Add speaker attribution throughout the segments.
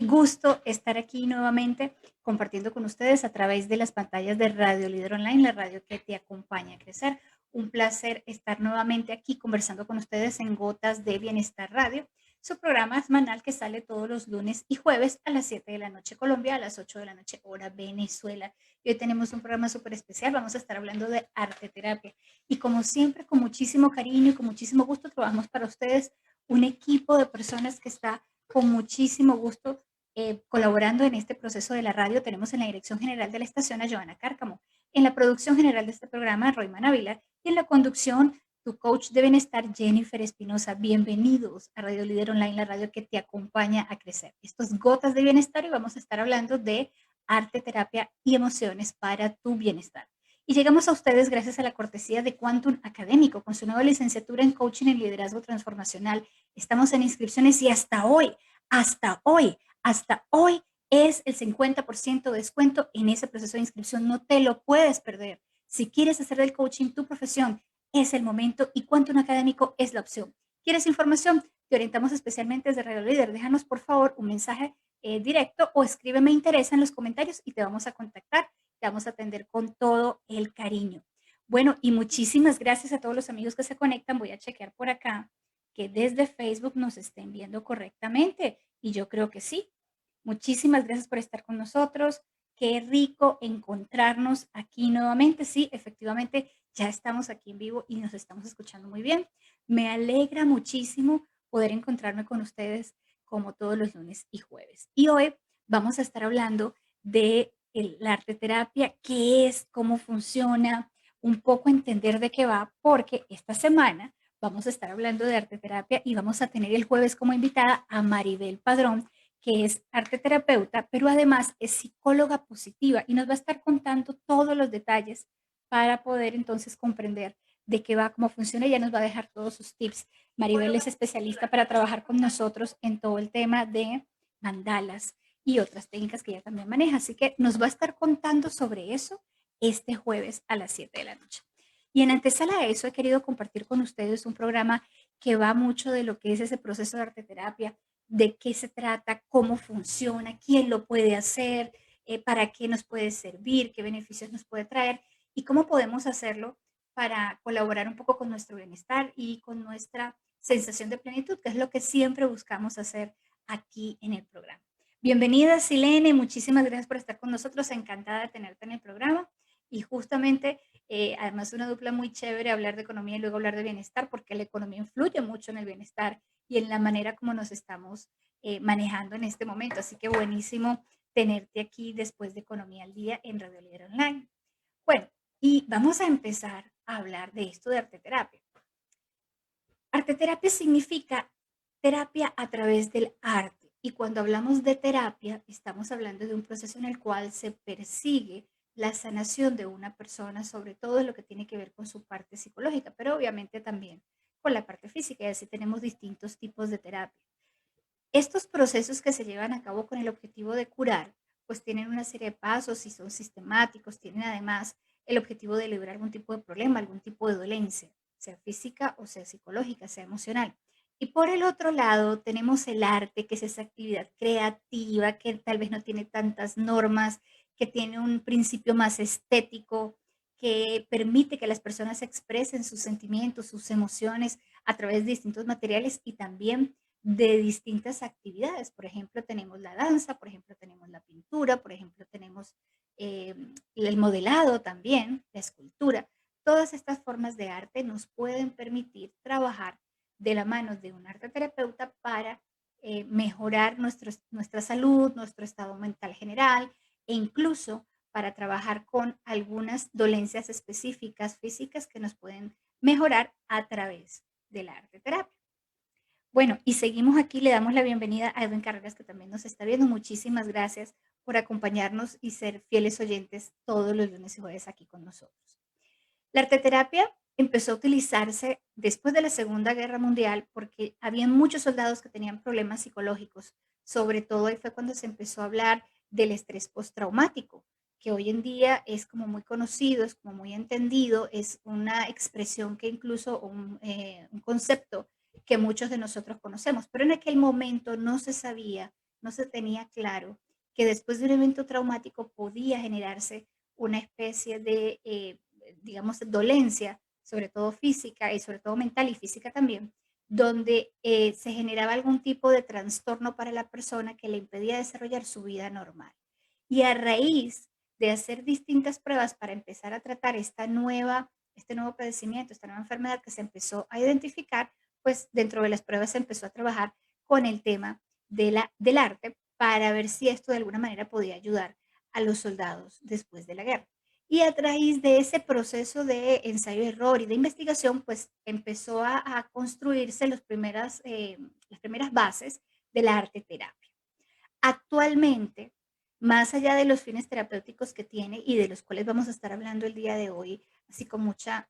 Speaker 1: gusto estar aquí nuevamente compartiendo con ustedes a través de las pantallas de Radio Líder Online, la radio que te acompaña a crecer. Un placer estar nuevamente aquí conversando con ustedes en Gotas de Bienestar Radio, su programa semanal que sale todos los lunes y jueves a las 7 de la noche Colombia, a las 8 de la noche hora Venezuela. Y hoy tenemos un programa súper especial, vamos a estar hablando de arte terapia. Y como siempre, con muchísimo cariño y con muchísimo gusto, trabajamos para ustedes un equipo de personas que está con muchísimo gusto colaborando en este proceso de la radio. Tenemos en la dirección general de la estación a Joana Cárcamo, en la producción general de este programa a Royman Ávila y en la conducción tu coach de bienestar Jennifer Espinosa. Bienvenidos a Radio Líder Online, la radio que te acompaña a crecer. Esto es Gotas de Bienestar y vamos a estar hablando de arte, terapia y emociones para tu bienestar. Y llegamos a ustedes gracias a la cortesía de Quantum Académico, con su nueva licenciatura en Coaching y Liderazgo Transformacional. Estamos en inscripciones y hasta hoy es el 50% de descuento en ese proceso de inscripción. No te lo puedes perder. Si quieres hacer del coaching tu profesión, es el momento y Quantum Académico es la opción. ¿Quieres información? Te orientamos especialmente desde Radio Líder. Déjanos, por favor, un mensaje directo o escríbeme interesa en los comentarios y te vamos a contactar. Te vamos a atender con todo el cariño. Bueno, y muchísimas gracias a todos los amigos que se conectan. Voy a chequear por acá que desde Facebook nos estén viendo correctamente. Y yo creo que sí. Muchísimas gracias por estar con nosotros. Qué rico encontrarnos aquí nuevamente. Sí, efectivamente, ya estamos aquí en vivo y nos estamos escuchando muy bien. Me alegra muchísimo poder encontrarme con ustedes como todos los lunes y jueves. Y hoy vamos a estar hablando de la arteterapia, qué es, cómo funciona, un poco entender de qué va, porque esta semana vamos a estar hablando de arteterapia y vamos a tener el jueves como invitada a Maribel Padrón, que es arteterapeuta, pero además es psicóloga positiva y nos va a estar contando todos los detalles para poder entonces comprender de qué va, cómo funciona. Ella nos va a dejar todos sus tips. Maribel es especialista para trabajar con nosotros en todo el tema de mandalas y otras técnicas que ella también maneja. Así que nos va a estar contando sobre eso este jueves a las 7 de la noche. Y en antesala a eso he querido compartir con ustedes un programa que va mucho de lo que es ese proceso de arteterapia, de qué se trata, cómo funciona, quién lo puede hacer, para qué nos puede servir, qué beneficios nos puede traer y cómo podemos hacerlo para colaborar un poco con nuestro bienestar y con nuestra sensación de plenitud, que es lo que siempre buscamos hacer aquí en el programa. Bienvenida, Silene, muchísimas gracias por estar con nosotros, encantada de tenerte en el programa y justamente, además una dupla muy chévere, hablar de economía y luego hablar de bienestar, porque la economía influye mucho en el bienestar y en la manera como nos estamos manejando en este momento. Así que buenísimo tenerte aquí después de Economía al Día en Radio Líder Online. Bueno, y vamos a empezar a hablar de esto de arteterapia. Arteterapia significa terapia a través del arte. Y cuando hablamos de terapia, estamos hablando de un proceso en el cual se persigue la sanación de una persona, sobre todo en lo que tiene que ver con su parte psicológica, pero obviamente también con la parte física, y así tenemos distintos tipos de terapia. Estos procesos que se llevan a cabo con el objetivo de curar, pues tienen una serie de pasos y son sistemáticos, tienen además el objetivo de liberar algún tipo de problema, algún tipo de dolencia, sea física o sea psicológica, sea emocional. Y por el otro lado tenemos el arte, que es esa actividad creativa que tal vez no tiene tantas normas, que tiene un principio más estético, que permite que las personas expresen sus sentimientos, sus emociones a través de distintos materiales y también de distintas actividades. Por ejemplo, tenemos la danza, por ejemplo, tenemos la pintura, por ejemplo, tenemos eh, el modelado también, la escultura. Todas estas formas de arte nos pueden permitir trabajar de la mano de un arte terapeuta para mejorar nuestra salud, nuestro estado mental general e incluso para trabajar con algunas dolencias específicas físicas que nos pueden mejorar a través del arte terapia. Bueno, y seguimos aquí, le damos la bienvenida a Edwin Carreras, que también nos está viendo. Muchísimas gracias por acompañarnos y ser fieles oyentes todos los lunes y jueves aquí con nosotros. La arteterapia empezó a utilizarse después de la Segunda Guerra Mundial porque había muchos soldados que tenían problemas psicológicos. Sobre todo ahí fue cuando se empezó a hablar del estrés postraumático, que hoy en día es como muy conocido, es como muy entendido, es una expresión que incluso un concepto que muchos de nosotros conocemos, pero en aquel momento no se sabía no se tenía claro que después de un evento traumático podía generarse una especie de, digamos, dolencia, sobre todo física y sobre todo mental y física también, donde se generaba algún tipo de trastorno para la persona que le impedía desarrollar su vida normal. Y a raíz de hacer distintas pruebas para empezar a tratar este nuevo padecimiento, esta nueva enfermedad que se empezó a identificar, pues dentro de las pruebas se empezó a trabajar con el tema del arte para ver si esto de alguna manera podía ayudar a los soldados después de la guerra. Y a raíz de ese proceso de ensayo-error y de investigación, pues empezó a construirse las primeras bases de la arte terapia. Actualmente, más allá de los fines terapéuticos que tiene y de los cuales vamos a estar hablando el día de hoy, así con mucha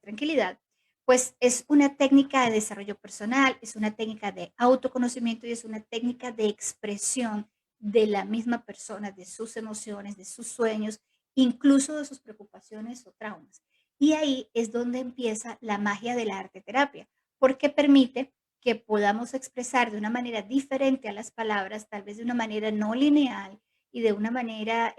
Speaker 1: tranquilidad, pues es una técnica de desarrollo personal, es una técnica de autoconocimiento y es una técnica de expresión de la misma persona, de sus emociones, de sus sueños, incluso de sus preocupaciones o traumas. Y ahí es donde empieza la magia de la arte terapia, porque permite que podamos expresar de una manera diferente a las palabras, tal vez de una manera no lineal y de una manera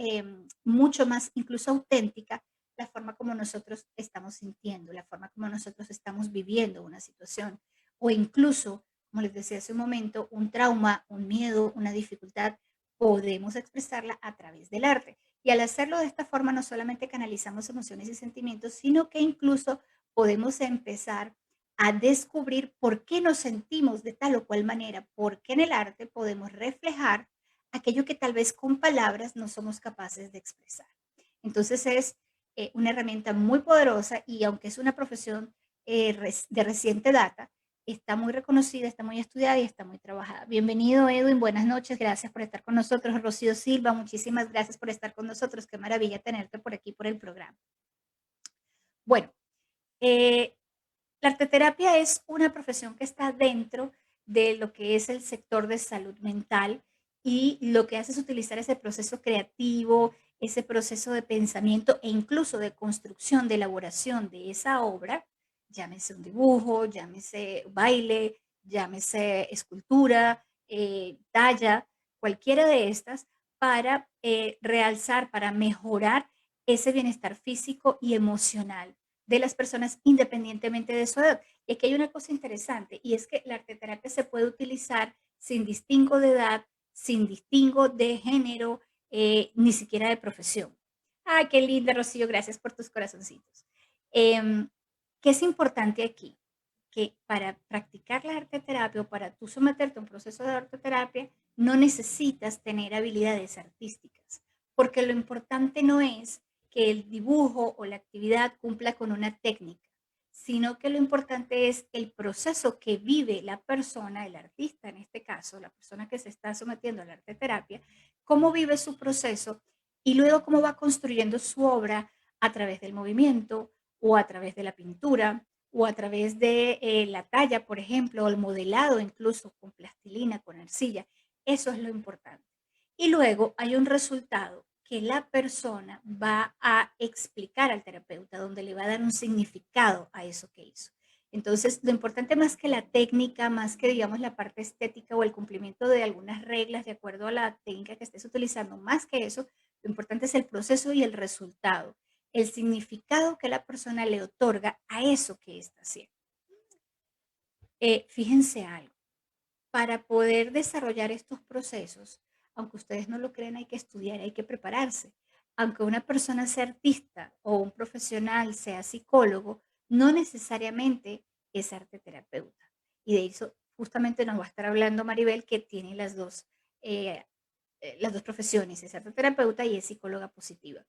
Speaker 1: mucho más incluso auténtica, la forma como nosotros estamos sintiendo, la forma como nosotros estamos viviendo una situación o incluso, como les decía hace un momento, un trauma, un miedo, una dificultad, podemos expresarla a través del arte. Y al hacerlo de esta forma, no solamente canalizamos emociones y sentimientos, sino que incluso podemos empezar a descubrir por qué nos sentimos de tal o cual manera, porque en el arte podemos reflejar aquello que tal vez con palabras no somos capaces de expresar. Entonces es una herramienta muy poderosa y aunque es una profesión de reciente data, está muy reconocida, está muy estudiada y está muy trabajada. Bienvenido, Edwin, buenas noches, gracias por estar con nosotros. Rocío Silva, muchísimas gracias por estar con nosotros, qué maravilla tenerte por aquí, por el programa. Bueno, eh, la arteterapia es una profesión que está dentro de lo que es el sector de salud mental y lo que hace es utilizar ese proceso creativo, ese proceso de pensamiento e incluso de construcción, de elaboración de esa obra, llámese un dibujo, llámese baile, llámese escultura, talla, cualquiera de estas, para realzar, para mejorar ese bienestar físico y emocional de las personas independientemente de su edad. Y aquí hay una cosa interesante y es que la arteterapia se puede utilizar sin distingo de edad, sin distingo de género, ni siquiera de profesión. Ay, qué linda, Rocío, gracias por tus corazoncitos. Em, ¿Qué es importante aquí? Que para practicar la arteterapia o para tú someterte a un proceso de arteterapia, no necesitas tener habilidades artísticas, porque lo importante no es que el dibujo o la actividad cumpla con una técnica, sino que lo importante es el proceso que vive la persona, el artista en este caso, la persona que se está sometiendo a la arte terapia, cómo vive su proceso y luego cómo va construyendo su obra a través del movimiento o a través de la pintura o a través de la talla, por ejemplo, o el modelado incluso con plastilina, con arcilla. Eso es lo importante. Y luego hay un resultado que la persona va a explicar al terapeuta, donde le va a dar un significado a eso que hizo. Entonces, lo importante más que la técnica, más que, digamos, la parte estética o el cumplimiento de algunas reglas de acuerdo a la técnica que estés utilizando, más que eso, lo importante es el proceso y el resultado, el significado que la persona le otorga a eso que está haciendo. Fíjense algo, para poder desarrollar estos procesos, aunque ustedes no lo crean, hay que estudiar, hay que prepararse. Aunque una persona sea artista o un profesional sea psicólogo, no necesariamente es arte terapeuta. Y de eso justamente nos va a estar hablando Maribel, que tiene eh, las dos profesiones, es arte terapeuta y es psicóloga positiva.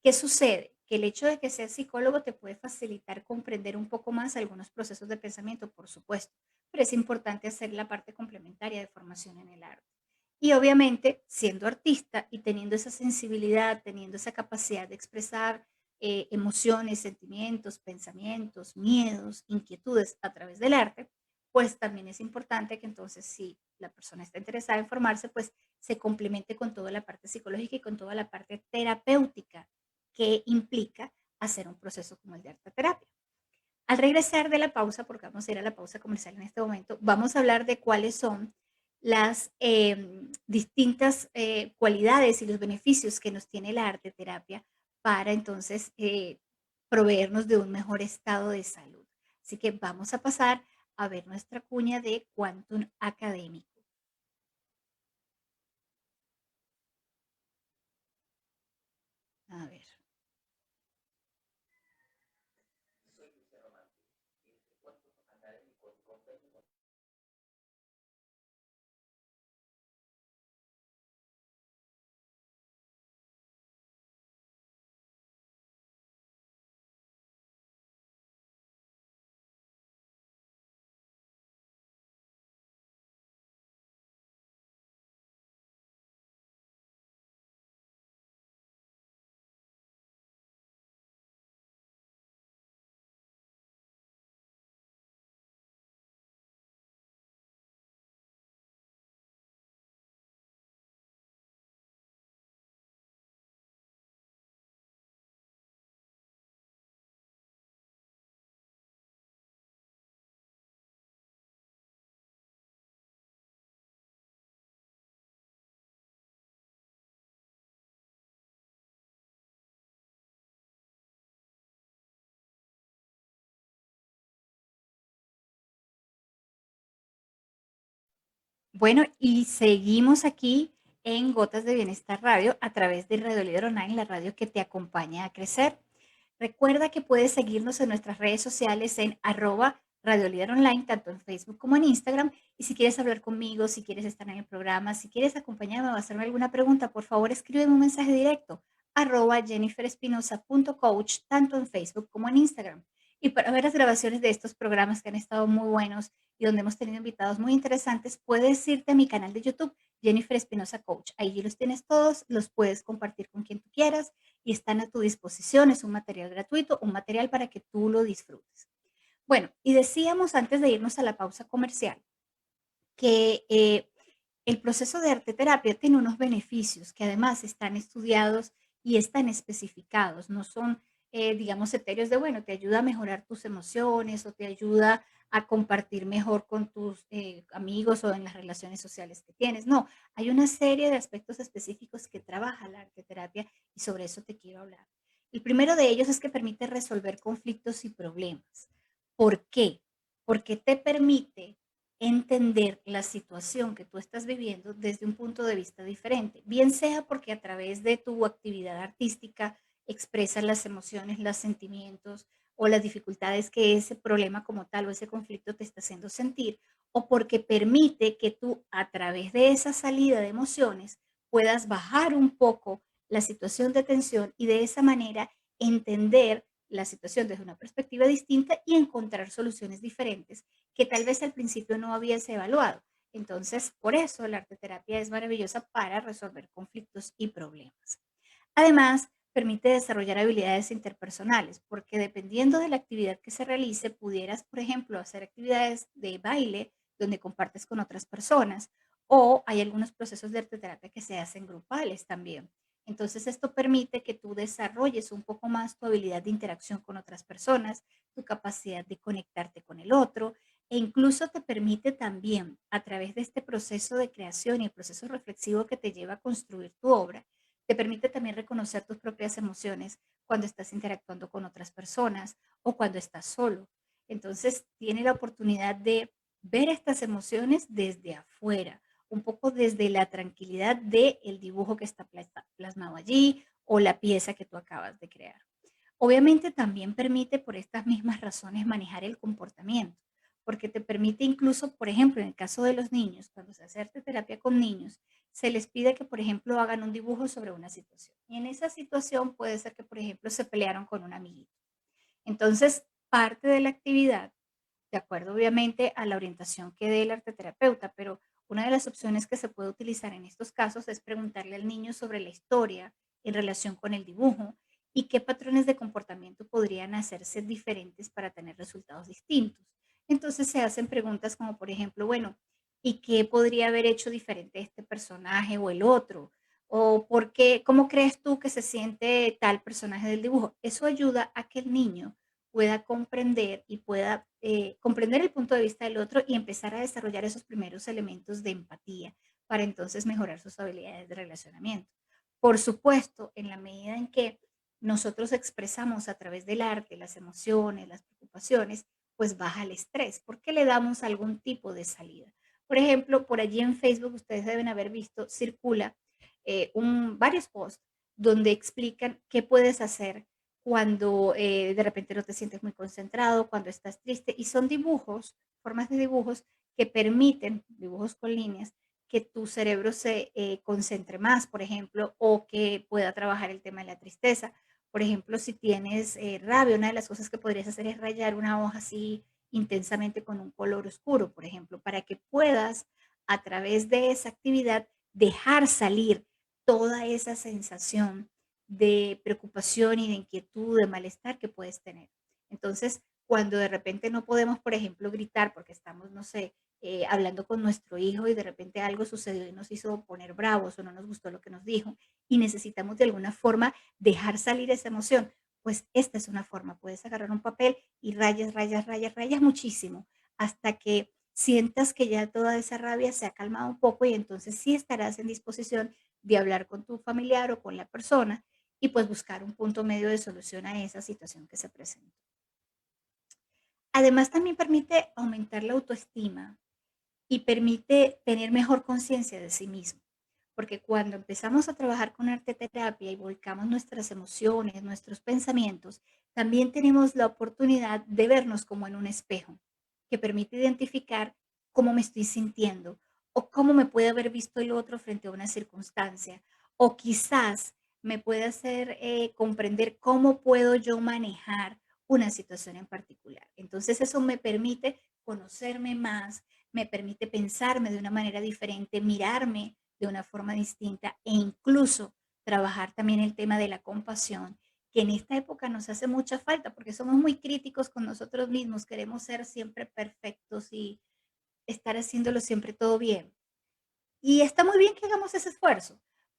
Speaker 1: ¿Qué sucede? Que el hecho de que seas psicólogo te puede facilitar comprender un poco más algunos procesos de pensamiento, por supuesto, pero es importante hacer la parte complementaria de formación en el arte. Y obviamente, siendo artista y teniendo esa sensibilidad, teniendo esa capacidad de expresar emociones, sentimientos, pensamientos, miedos, inquietudes a través del arte, pues también es importante que entonces si la persona está interesada en formarse, pues se complemente con toda la parte psicológica y con toda la parte terapéutica que implica hacer un proceso como el de arteterapia. Al regresar de la pausa, porque vamos a ir a la pausa comercial en este momento, vamos a hablar de cuáles son las distintas cualidades y los beneficios que nos tiene la arte terapia para entonces proveernos de un mejor estado de salud. Así que vamos a pasar a ver nuestra cuña de Quantum Académico. A ver. Bueno, y seguimos aquí en Gotas de Bienestar Radio a través de Radio Líder Online, la radio que te acompaña a crecer. Recuerda que puedes seguirnos en nuestras redes sociales en @Radio Líder Online, tanto en Facebook como en Instagram. Y si quieres hablar conmigo, si quieres estar en el programa, si quieres acompañarme o hacerme alguna pregunta, por favor escríbeme un mensaje directo @jenniferespinosa.coach, tanto en Facebook como en Instagram. Y para ver las grabaciones de estos programas que han estado muy buenos y donde hemos tenido invitados muy interesantes, puedes irte a mi canal de YouTube, Jennifer Espinosa Coach. Ahí los tienes todos, los puedes compartir con quien tú quieras y están a tu disposición. Es un material gratuito, un material para que tú lo disfrutes. Bueno, y decíamos antes de irnos a la pausa comercial que el proceso de arteterapia tiene unos beneficios que además están estudiados y están especificados, no son, digamos, etéreos de, bueno, te ayuda a mejorar tus emociones o te ayuda a compartir mejor con tus amigos o en las relaciones sociales que tienes. No, hay una serie de aspectos específicos que trabaja la arteterapia y sobre eso te quiero hablar. El primero de ellos es que permite resolver conflictos y problemas. ¿Por qué? Porque te permite entender la situación que tú estás viviendo desde un punto de vista diferente, bien sea porque a través de tu actividad artística expresas las emociones, los sentimientos o las dificultades que ese problema como tal o ese conflicto te está haciendo sentir, o porque permite que tú a través de esa salida de emociones puedas bajar un poco la situación de tensión y de esa manera entender la situación desde una perspectiva distinta y encontrar soluciones diferentes que tal vez al principio no habías evaluado. Entonces, por eso la arteterapia es maravillosa para resolver conflictos y problemas. Además, permite desarrollar habilidades interpersonales, porque dependiendo de la actividad que se realice, pudieras, por ejemplo, hacer actividades de baile donde compartes con otras personas, o hay algunos procesos de arteterapia que se hacen grupales también. Entonces, esto permite que tú desarrolles un poco más tu habilidad de interacción con otras personas, tu capacidad de conectarte con el otro, e incluso te permite también, a través de este proceso de creación y el proceso reflexivo que te lleva a construir tu obra, te permite también reconocer tus propias emociones cuando estás interactuando con otras personas o cuando estás solo. Entonces, tiene la oportunidad de ver estas emociones desde afuera, un poco desde la tranquilidad del dibujo que está plasmado allí o la pieza que tú acabas de crear. Obviamente también permite por estas mismas razones manejar el comportamiento, porque te permite incluso, por ejemplo, en el caso de los niños, cuando se hace arte terapia con niños, se les pide que, por ejemplo, hagan un dibujo sobre una situación. Y en esa situación puede ser que, por ejemplo, se pelearon con un amiguito. Entonces, parte de la actividad, de acuerdo obviamente a la orientación que dé el arteterapeuta, pero una de las opciones que se puede utilizar en estos casos es preguntarle al niño sobre la historia en relación con el dibujo y qué patrones de comportamiento podrían hacerse diferentes para tener resultados distintos. Entonces se hacen preguntas como, por ejemplo, bueno, ¿y qué podría haber hecho diferente este personaje o el otro? ¿O por qué, cómo crees tú que se siente tal personaje del dibujo? Eso ayuda a que el niño pueda comprender y pueda comprender el punto de vista del otro y empezar a desarrollar esos primeros elementos de empatía para entonces mejorar sus habilidades de relacionamiento. Por supuesto, en la medida en que nosotros expresamos a través del arte las emociones, las preocupaciones, pues baja el estrés, porque le damos algún tipo de salida. Por ejemplo, por allí en Facebook ustedes deben haber visto, circula varios posts donde explican qué puedes hacer cuando de repente no te sientes muy concentrado, cuando estás triste, y son dibujos, formas de dibujos que permiten, dibujos con líneas, que tu cerebro se concentre más, por ejemplo, o que pueda trabajar el tema de la tristeza. Por ejemplo, si tienes rabia, una de las cosas que podrías hacer es rayar una hoja así intensamente con un color oscuro, por ejemplo, para que puedas a través de esa actividad dejar salir toda esa sensación de preocupación y de inquietud, de malestar que puedes tener. Entonces, cuando de repente no podemos, por ejemplo, gritar porque estamos, no sé, hablando con nuestro hijo y de repente algo sucedió y nos hizo poner bravos o no nos gustó lo que nos dijo y necesitamos de alguna forma dejar salir esa emoción, pues esta es una forma. Puedes agarrar un papel y rayas, rayas, rayas, rayas muchísimo hasta que sientas que ya toda esa rabia se ha calmado un poco y entonces sí estarás en disposición de hablar con tu familiar o con la persona y pues buscar un punto medio de solución a esa situación que se presenta. Además, también permite aumentar la autoestima y permite tener mejor conciencia de sí mismo. Porque cuando empezamos a trabajar con arte terapia y volcamos nuestras emociones, nuestros pensamientos, también tenemos la oportunidad de vernos como en un espejo, que permite identificar cómo me estoy sintiendo o cómo me puede haber visto el otro frente a una circunstancia. O quizás me puede hacer comprender cómo puedo yo manejar una situación en particular. Entonces eso me permite conocerme más, me permite pensarme de una manera diferente, mirarme de una forma distinta e incluso trabajar también el tema de la compasión, que en esta época nos hace mucha falta porque somos muy críticos con nosotros mismos, queremos ser siempre perfectos y estar haciéndolo siempre todo bien. Y está muy bien que hagamos ese esfuerzo,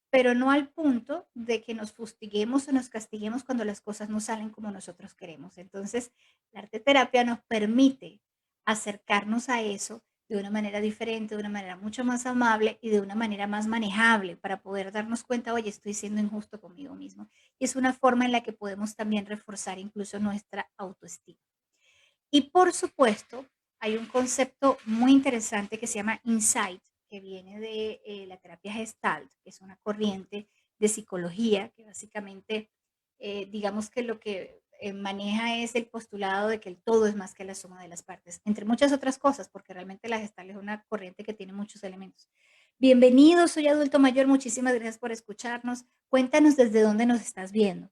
Speaker 1: pero no al punto de que nos fustiguemos o nos castiguemos cuando las cosas no salen como nosotros queremos. Entonces, la arte terapia nos permite acercarnos a eso de una manera diferente, de una manera mucho más amable y de una manera más manejable para poder darnos cuenta, oye, estoy siendo injusto conmigo mismo. Y es una forma en la que podemos también reforzar incluso nuestra autoestima. Y por supuesto, hay un concepto muy interesante que se llama insight, que viene de la terapia Gestalt, que es una corriente de psicología que básicamente, digamos que lo que maneja es el postulado de que el todo es más que la suma de las partes, entre muchas otras cosas, porque realmente la Gestalt es una corriente que tiene muchos elementos. Bienvenido, soy adulto mayor, muchísimas gracias por escucharnos. Cuéntanos desde dónde nos estás viendo.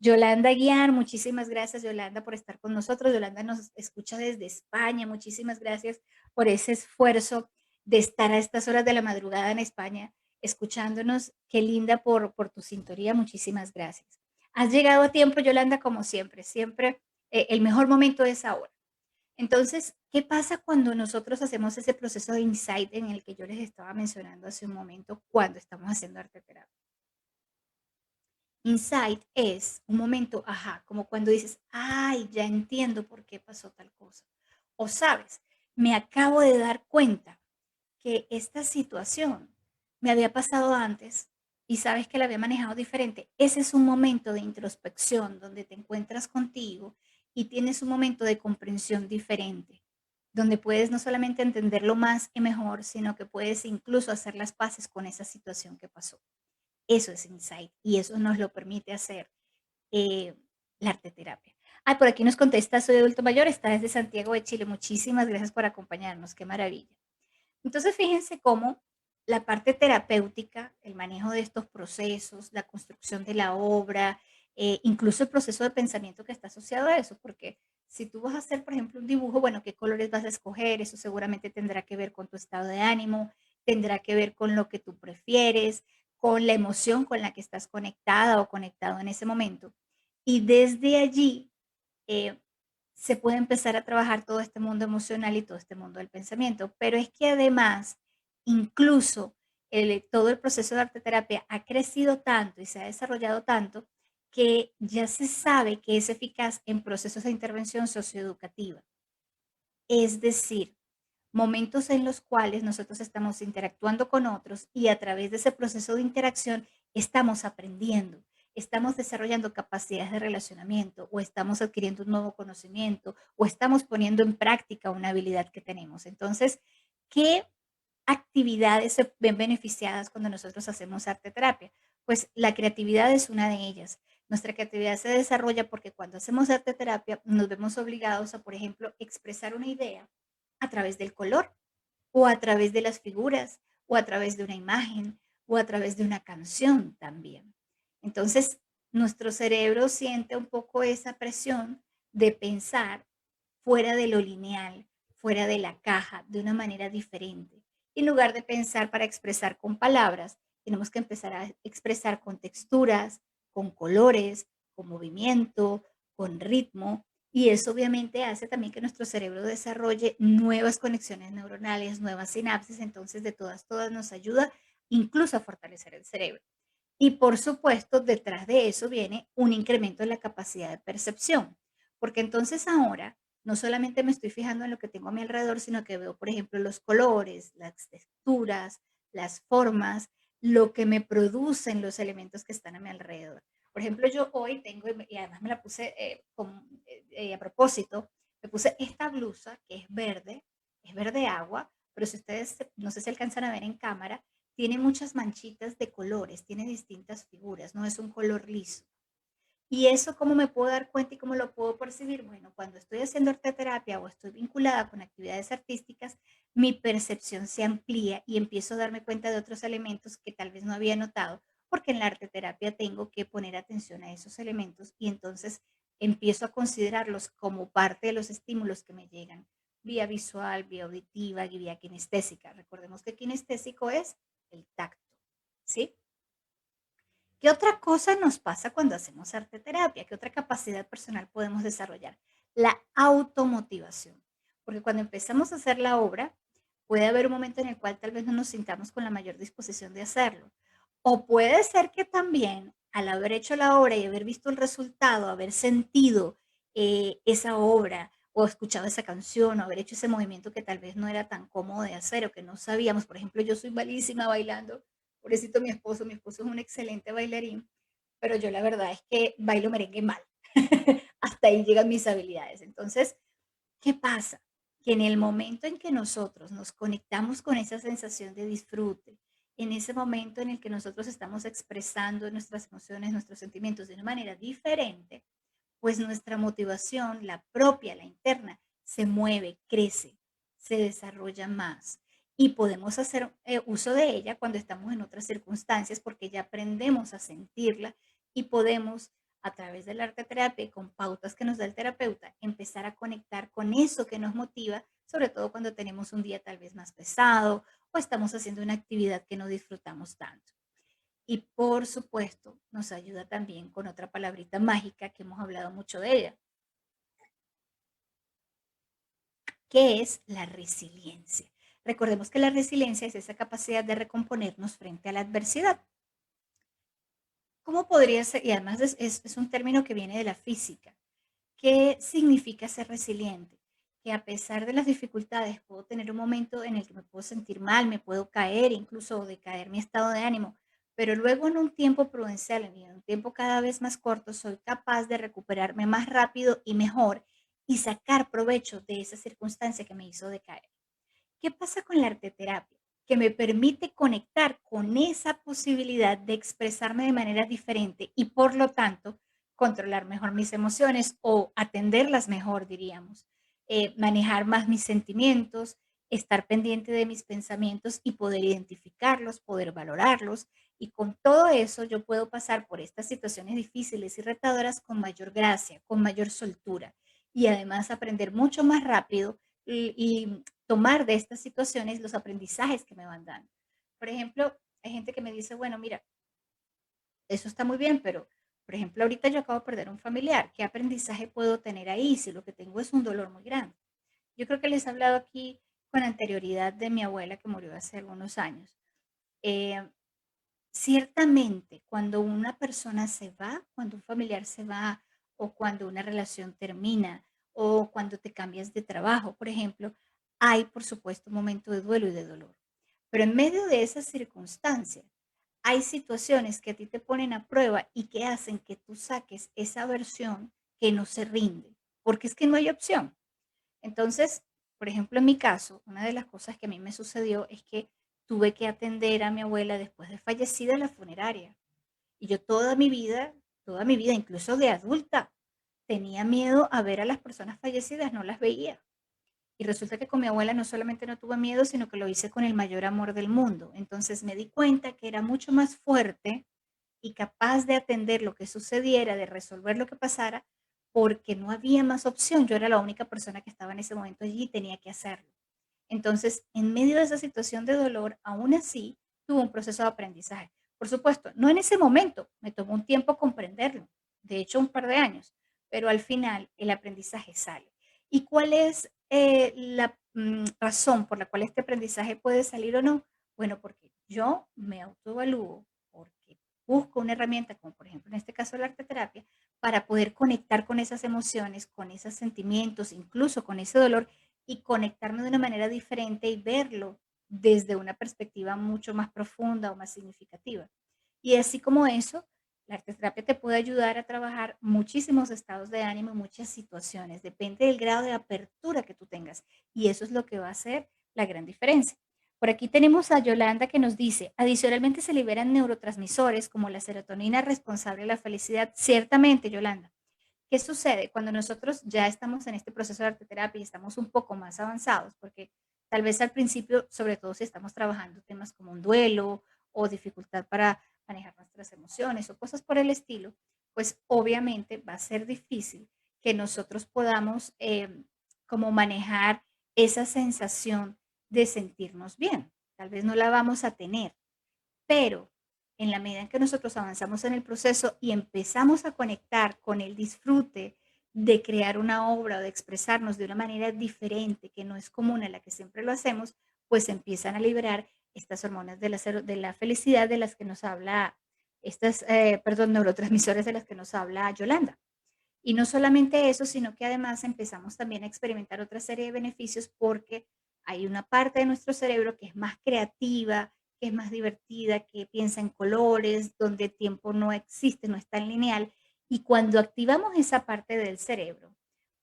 Speaker 1: Yolanda Guiar, muchísimas gracias, Yolanda, por estar con nosotros. Yolanda nos escucha desde España. Muchísimas gracias por ese esfuerzo de estar a estas horas de la madrugada en España escuchándonos. Qué linda por tu sintonía. Muchísimas gracias. Has llegado a tiempo, Yolanda, como siempre. Siempre el mejor momento es ahora. Entonces, ¿qué pasa cuando nosotros hacemos ese proceso de insight en el que yo les estaba mencionando hace un momento cuando estamos haciendo arte terapia? Insight es un momento, ajá, como cuando dices, ay, ya entiendo por qué pasó tal cosa. O sabes, me acabo de dar cuenta que esta situación me había pasado antes y sabes que la había manejado diferente. Ese es un momento de introspección donde te encuentras contigo y tienes un momento de comprensión diferente, donde puedes no solamente entenderlo más y mejor, sino que puedes incluso hacer las paces con esa situación que pasó. Eso es insight y eso nos lo permite hacer eh, la arteterapia. Ah, por aquí nos contesta, soy adulto mayor, está desde Santiago de Chile. Muchísimas gracias por acompañarnos, qué maravilla. Entonces, fíjense cómo la parte terapéutica, el manejo de estos procesos, la construcción de la obra, incluso el proceso de pensamiento que está asociado a eso, porque si tú vas a hacer, por ejemplo, un dibujo, bueno, ¿qué colores vas a escoger? Eso seguramente tendrá que ver con tu estado de ánimo, tendrá que ver con lo que tú prefieres, con la emoción con la que estás conectada o conectado en ese momento. Y desde allí eh, se puede empezar a trabajar todo este mundo emocional y todo este mundo del pensamiento. Pero es que además, incluso todo el proceso de arte terapia ha crecido tanto y se ha desarrollado tanto que ya se sabe que es eficaz en procesos de intervención socioeducativa. Es decir, momentos en los cuales nosotros estamos interactuando con otros y a través de ese proceso de interacción estamos aprendiendo, estamos desarrollando capacidades de relacionamiento o estamos adquiriendo un nuevo conocimiento o estamos poniendo en práctica una habilidad que tenemos. Entonces, ¿qué actividades se ven beneficiadas cuando nosotros hacemos arte terapia? Pues la creatividad es una de ellas. Nuestra creatividad se desarrolla porque cuando hacemos arte terapia nos vemos obligados a, por ejemplo, expresar una idea a través del color o a través de las figuras o a través de una imagen o a través de una canción también. Entonces, nuestro cerebro siente un poco esa presión de pensar fuera de lo lineal, fuera de la caja, de una manera diferente. En lugar de pensar para expresar con palabras, tenemos que empezar a expresar con texturas, con colores, con movimiento, con ritmo. Y eso obviamente hace también que nuestro cerebro desarrolle nuevas conexiones neuronales, nuevas sinapsis. Entonces, de todas nos ayuda incluso a fortalecer el cerebro. Y por supuesto, detrás de eso viene un incremento en la capacidad de percepción, porque entonces ahora no solamente me estoy fijando en lo que tengo a mi alrededor, sino que veo, por ejemplo, los colores, las texturas, las formas, lo que me producen los elementos que están a mi alrededor. Por ejemplo, yo hoy tengo, y además me la puse a propósito, me puse esta blusa que es verde agua, pero si ustedes, no sé si alcanzan a ver en cámara, tiene muchas manchitas de colores, tiene distintas figuras, no es un color liso. ¿Y eso cómo me puedo dar cuenta y cómo lo puedo percibir? Bueno, cuando estoy haciendo arteterapia o estoy vinculada con actividades artísticas, mi percepción se amplía y empiezo a darme cuenta de otros elementos que tal vez no había notado, porque en la arteterapia tengo que poner atención a esos elementos y entonces empiezo a considerarlos como parte de los estímulos que me llegan, vía visual, vía auditiva y vía kinestésica. Recordemos que kinestésico es el tacto, ¿sí? ¿Qué otra cosa nos pasa cuando hacemos arte terapia? ¿Qué otra capacidad personal podemos desarrollar? La automotivación. Porque cuando empezamos a hacer la obra, puede haber un momento en el cual tal vez no nos sintamos con la mayor disposición de hacerlo. O puede ser que también al haber hecho la obra y haber visto el resultado, haber sentido esa obra o escuchado esa canción o haber hecho ese movimiento que tal vez no era tan cómodo de hacer o que no sabíamos. Por ejemplo, yo soy malísima bailando. Pobrecito mi esposo es un excelente bailarín, pero yo la verdad es que bailo merengue mal. Hasta ahí llegan mis habilidades. Entonces, ¿qué pasa? Que en el momento en que nosotros nos conectamos con esa sensación de disfrute, en ese momento en el que nosotros estamos expresando nuestras emociones, nuestros sentimientos de una manera diferente, pues nuestra motivación, la propia, la interna, se mueve, crece, se desarrolla más. Y podemos hacer uso de ella cuando estamos en otras circunstancias porque ya aprendemos a sentirla y podemos, a través del arte terapia y con pautas que nos da el terapeuta, empezar a conectar con eso que nos motiva, sobre todo cuando tenemos un día tal vez más pesado o estamos haciendo una actividad que no disfrutamos tanto. Y por supuesto, nos ayuda también con otra palabrita mágica que hemos hablado mucho de ella, que es la resiliencia. Recordemos que la resiliencia es esa capacidad de recomponernos frente a la adversidad. ¿Cómo podría ser? Y además es un término que viene de la física. ¿Qué significa ser resiliente? Que a pesar de las dificultades puedo tener un momento en el que me puedo sentir mal, me puedo caer, incluso decaer mi estado de ánimo, pero luego en un tiempo prudencial, en un tiempo cada vez más corto, soy capaz de recuperarme más rápido y mejor y sacar provecho de esa circunstancia que me hizo decaer. ¿Qué pasa con la arteterapia? Que me permite conectar con esa posibilidad de expresarme de manera diferente y por lo tanto controlar mejor mis emociones o atenderlas mejor, diríamos. Manejar más mis sentimientos, estar pendiente de mis pensamientos y poder identificarlos, poder valorarlos. Y con todo eso yo puedo pasar por estas situaciones difíciles y retadoras con mayor gracia, con mayor soltura y además aprender mucho más rápido y tomar de estas situaciones los aprendizajes que me van dando. Por ejemplo, hay gente que me dice, bueno, mira, eso está muy bien, pero, por ejemplo, ahorita yo acabo de perder un familiar. ¿Qué aprendizaje puedo tener ahí si lo que tengo es un dolor muy grande? Yo creo que les he hablado aquí con anterioridad de mi abuela que murió hace algunos años. Eh, Ciertamente, cuando una persona se va, cuando un familiar se va, o cuando una relación termina, o cuando te cambias de trabajo, por ejemplo, hay, por supuesto, un momento de duelo y de dolor. Pero en medio de esas circunstancias, hay situaciones que a ti te ponen a prueba y que hacen que tú saques esa versión que no se rinde, porque es que no hay opción. Entonces, por ejemplo, en mi caso, una de las cosas que a mí me sucedió es que tuve que atender a mi abuela después de fallecida en la funeraria. Y yo toda mi vida, incluso de adulta, tenía miedo a ver a las personas fallecidas, no las veía. Y resulta que con mi abuela no solamente no tuve miedo, sino que lo hice con el mayor amor del mundo. Entonces me di cuenta que era mucho más fuerte y capaz de atender lo que sucediera, de resolver lo que pasara, porque no había más opción. Yo era la única persona que estaba en ese momento allí y tenía que hacerlo. Entonces, en medio de esa situación de dolor, aún así, tuve un proceso de aprendizaje. Por supuesto, no en ese momento, me tomó un tiempo comprenderlo, de hecho un par de años, pero al final el aprendizaje sale. ¿Y cuál es la razón por la cual este aprendizaje puede salir o no? Bueno, porque yo me autoevalúo, porque busco una herramienta, como por ejemplo en este caso la arteterapia, para poder conectar con esas emociones, con esos sentimientos, incluso con ese dolor y conectarme de una manera diferente y verlo desde una perspectiva mucho más profunda o más significativa. Y así como eso, la arteterapia te puede ayudar a trabajar muchísimos estados de ánimo, muchas situaciones. Depende del grado de apertura que tú tengas. Y eso es lo que va a hacer la gran diferencia. Por aquí tenemos a Yolanda que nos dice, adicionalmente se liberan neurotransmisores como la serotonina responsable de la felicidad. Ciertamente, Yolanda. ¿Qué sucede? Cuando nosotros ya estamos en este proceso de arteterapia y estamos un poco más avanzados, porque tal vez al principio, sobre todo si estamos trabajando temas como un duelo o dificultad para manejar nuestras emociones o cosas por el estilo, pues obviamente va a ser difícil que nosotros podamos como manejar esa sensación de sentirnos bien. Tal vez no la vamos a tener, pero en la medida en que nosotros avanzamos en el proceso y empezamos a conectar con el disfrute de crear una obra o de expresarnos de una manera diferente, que no es común a la que siempre lo hacemos, pues empiezan a liberar estas hormonas de la felicidad de las que nos habla, perdón, neurotransmisores de las que nos habla Yolanda. Y no solamente eso, sino que además empezamos también a experimentar otra serie de beneficios porque hay una parte de nuestro cerebro que es más creativa, que es más divertida, que piensa en colores, donde el tiempo no existe, no es tan lineal. Y cuando activamos esa parte del cerebro,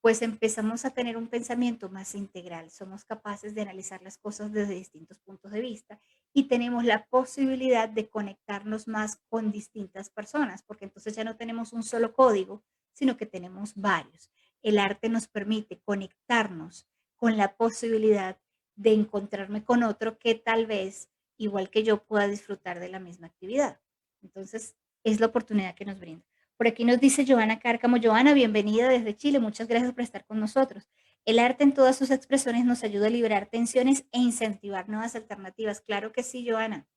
Speaker 1: pues empezamos a tener un pensamiento más integral. Somos capaces de analizar las cosas desde distintos puntos de vista y tenemos la posibilidad de conectarnos más con distintas personas, porque entonces ya no tenemos un solo código, sino que tenemos varios. El arte nos permite conectarnos con la posibilidad de encontrarme con otro que tal vez, igual que yo, pueda disfrutar de la misma actividad. Entonces, es la oportunidad que nos brinda. Por aquí nos dice Joana Cárcamo. Joana, bienvenida desde Chile. Muchas gracias por estar con nosotros. El arte en todas sus expresiones nos ayuda a liberar tensiones e incentivar nuevas alternativas. Claro que sí, Joana.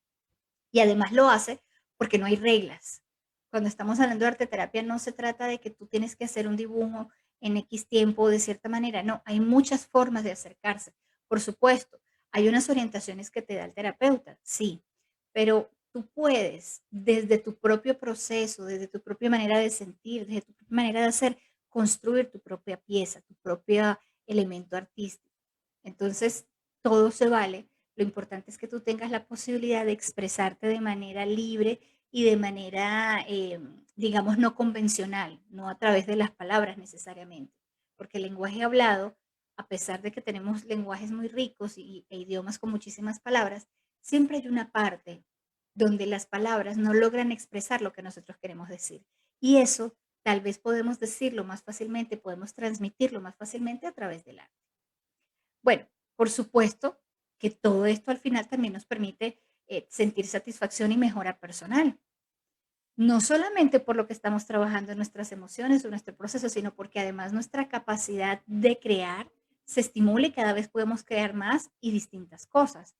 Speaker 1: Y además lo hace porque no hay reglas. Cuando estamos hablando de arte terapia no se trata de que tú tienes que hacer un dibujo en X tiempo o de cierta manera. No, hay muchas formas de acercarse. Por supuesto, hay unas orientaciones que te da el terapeuta, sí, pero tú puedes desde tu propio proceso, desde tu propia manera de sentir, desde tu propia manera de hacer, construir tu propia pieza, tu propio elemento artístico. Entonces, todo se vale. Lo importante es que tú tengas la posibilidad de expresarte de manera libre y de manera, digamos, no convencional, no a través de las palabras necesariamente. Porque el lenguaje hablado, a pesar de que tenemos lenguajes muy ricos e idiomas con muchísimas palabras, siempre hay una parte donde las palabras no logran expresar lo que nosotros queremos decir. Y eso tal vez podemos decirlo más fácilmente, podemos transmitirlo más fácilmente a través del arte. Bueno, por supuesto que todo esto al final también nos permite sentir satisfacción y mejora personal. No solamente por lo que estamos trabajando en nuestras emociones o nuestro proceso, sino porque además nuestra capacidad de crear se estimula y cada vez podemos crear más y distintas cosas.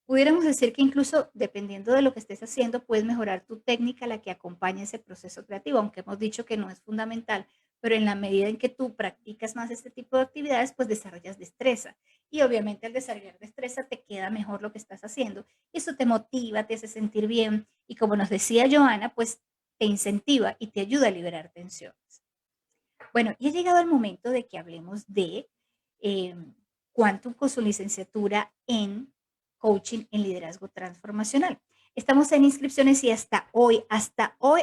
Speaker 1: Pudiéramos decir que incluso dependiendo de lo que estés haciendo, puedes mejorar tu técnica, la que acompaña ese proceso creativo, aunque hemos dicho que no es fundamental, pero en la medida en que tú practicas más este tipo de actividades, pues desarrollas destreza. y obviamente al desarrollar destreza te queda mejor lo que estás haciendo. Eso te motiva, te hace sentir bien y como nos decía Joana, pues te incentiva y te ayuda a liberar tensiones. Bueno, y ha llegado el momento de que hablemos de eh, Quantum con su licenciatura en Coaching en Liderazgo Transformacional. Estamos en inscripciones y hasta hoy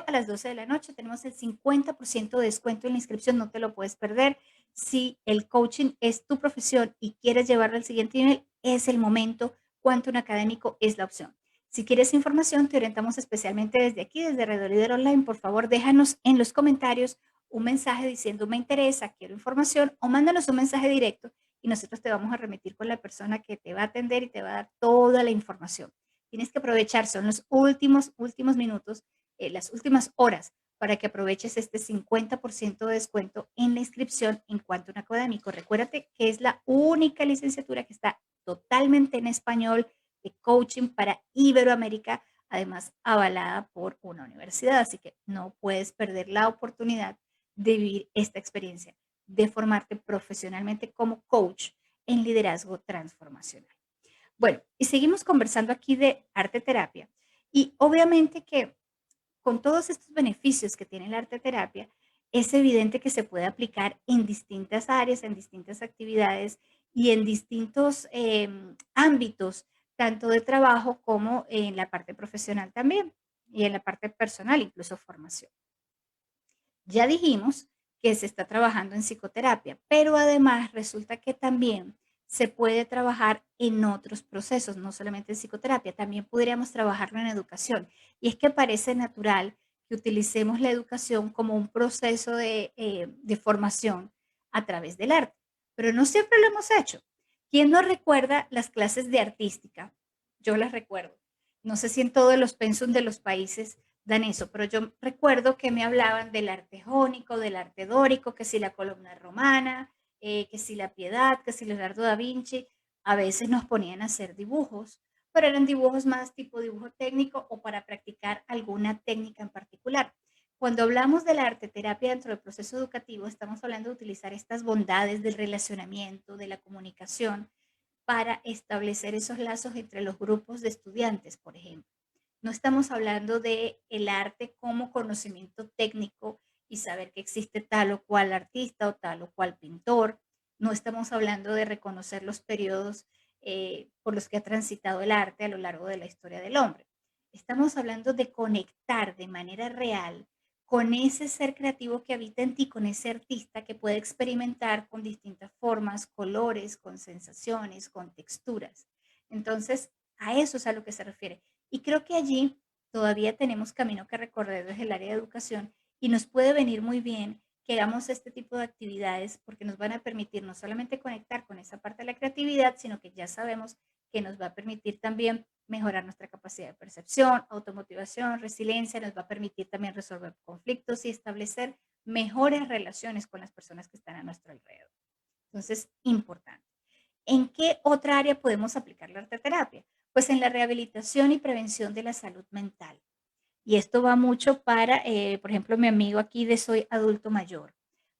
Speaker 1: a las 12 de la noche tenemos el 50% de descuento en la inscripción, no te lo puedes perder. Si el coaching es tu profesión y quieres llevarlo al siguiente nivel, es el momento. Quantum Académico es la opción. Si quieres información, te orientamos especialmente desde aquí, desde Red Líder Online. Por favor, déjanos en los comentarios un mensaje diciendo me interesa, quiero información, o mándanos un mensaje directo y nosotros te vamos a remitir con la persona que te va a atender y te va a dar toda la información. Tienes que aprovechar, son los últimos minutos, las últimas horas para que aproveches este 50% de descuento en la inscripción en Quantum Académico. Recuérdate que es la única licenciatura que está totalmente en español de coaching para Iberoamérica, además avalada por una universidad, así que no puedes perder la oportunidad de vivir esta experiencia, de formarte profesionalmente como coach en liderazgo transformacional. Bueno, y seguimos conversando aquí de arte terapia. Y obviamente que con todos estos beneficios que tiene la arte terapia, es evidente que se puede aplicar en distintas áreas, en distintas actividades y en distintos ámbitos, tanto de trabajo como en la parte profesional también y en la parte personal, incluso formación. Ya dijimos que se está trabajando en psicoterapia, pero además resulta que también se puede trabajar en otros procesos, no solamente en psicoterapia, también podríamos trabajarlo en educación. Y es que parece natural que utilicemos la educación como un proceso de formación a través del arte, pero no siempre lo hemos hecho. ¿Quién no recuerda las clases de artística? Yo las recuerdo. No sé si en todos los pensum de los países dan eso, pero yo recuerdo que me hablaban del arte jónico, del arte dórico, que si la columna romana, que si la Piedad, que si Leonardo da Vinci, a veces nos ponían a hacer dibujos, pero eran dibujos más tipo dibujo técnico o para practicar alguna técnica en particular. Cuando hablamos de la arte terapia dentro del proceso educativo, estamos hablando de utilizar estas bondades del relacionamiento, de la comunicación, para establecer esos lazos entre los grupos de estudiantes, por ejemplo. No estamos hablando de el arte como conocimiento técnico y saber que existe tal o cual artista o tal o cual pintor. No estamos hablando de reconocer los periodos por los que ha transitado el arte a lo largo de la historia del hombre. Estamos hablando de conectar de manera real con ese ser creativo que habita en ti, con ese artista que puede experimentar con distintas formas, colores, con sensaciones, con texturas. Entonces, a eso es a lo que se refiere. Y creo que allí todavía tenemos camino que recorrer desde el área de educación y nos puede venir muy bien que hagamos este tipo de actividades porque nos van a permitir no solamente conectar con esa parte de la creatividad, sino que ya sabemos que nos va a permitir también mejorar nuestra capacidad de percepción, automotivación, resiliencia, nos va a permitir también resolver conflictos y establecer mejores relaciones con las personas que están a nuestro alrededor. Entonces, importante. ¿En qué otra área podemos aplicar la arteterapia? Pues en la rehabilitación y prevención de la salud mental. Y esto va mucho para, por ejemplo, mi amigo aquí de Soy Adulto Mayor.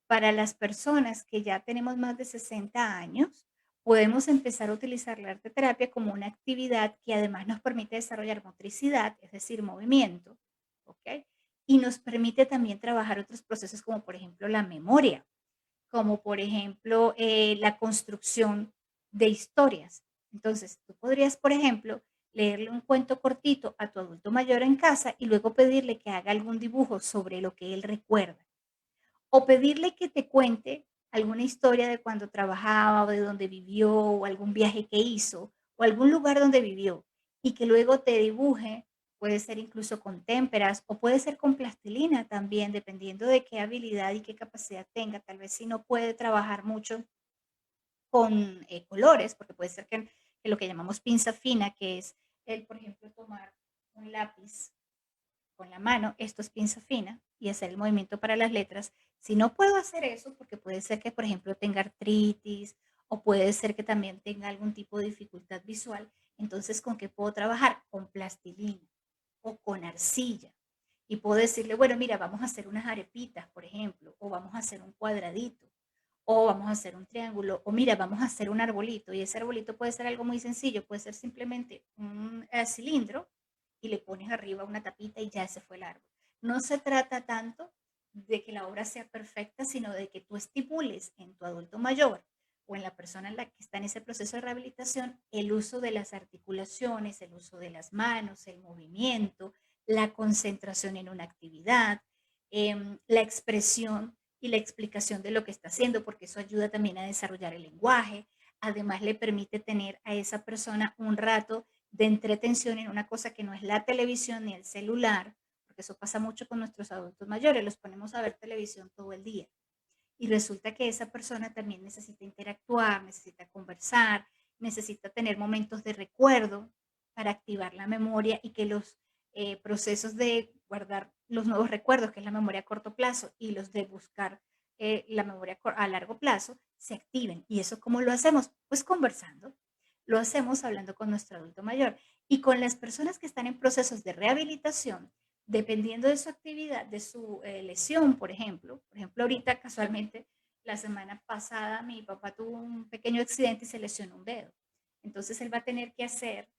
Speaker 1: Para las personas que ya tenemos más de 60 años, podemos empezar a utilizar la arteterapia como una actividad que además nos permite desarrollar motricidad, es decir, movimiento, ¿ok? Y nos permite también trabajar otros procesos como por ejemplo la memoria, como por ejemplo la construcción de historias. Entonces, tú podrías, por ejemplo, leerle un cuento cortito a tu adulto mayor en casa y luego pedirle que haga algún dibujo sobre lo que él recuerda. O pedirle que te cuente alguna historia de cuando trabajaba o de donde vivió o algún viaje que hizo o algún lugar donde vivió y que luego te dibuje, puede ser incluso con témperas o puede ser con plastilina también, dependiendo de qué habilidad y qué capacidad tenga. Tal vez si no puede trabajar mucho con colores, porque puede ser que lo que llamamos pinza fina, que es el, por ejemplo, tomar un lápiz con la mano, esto es pinza fina, y hacer el movimiento para las letras. Si no puedo hacer eso, porque puede ser que, por ejemplo, tenga artritis o puede ser que también tenga algún tipo de dificultad visual, entonces, ¿con qué puedo trabajar? Con plastilina o con arcilla. Y puedo decirle, bueno, mira, vamos a hacer unas arepitas, por ejemplo, o vamos a hacer un cuadradito, o vamos a hacer un triángulo, o mira, vamos a hacer un arbolito, y ese arbolito puede ser algo muy sencillo, puede ser simplemente un cilindro y le pones arriba una tapita y ya se fue el árbol. No se trata tanto de que la obra sea perfecta, sino de que tú estimules en tu adulto mayor o en la persona en la que está en ese proceso de rehabilitación el uso de las articulaciones, el uso de las manos, el movimiento, la concentración en una actividad, la expresión y la explicación de lo que está haciendo, porque eso ayuda también a desarrollar el lenguaje. Además, le permite tener a esa persona un rato de entretención en una cosa que no es la televisión ni el celular, porque eso pasa mucho con nuestros adultos mayores, los ponemos a ver televisión todo el día. Y resulta que esa persona también necesita interactuar, necesita conversar, necesita tener momentos de recuerdo para activar la memoria y que los procesos de guardar los nuevos recuerdos, que es la memoria a corto plazo, y los de buscar la memoria a largo plazo, se activen. ¿Y eso cómo lo hacemos? Pues conversando. Lo hacemos hablando con nuestro adulto mayor. Y con las personas que están en procesos de rehabilitación, dependiendo de su actividad, de su lesión, por ejemplo, ahorita casualmente, la semana pasada mi papá tuvo un pequeño accidente y se lesionó un dedo. Entonces él va a tener que hacer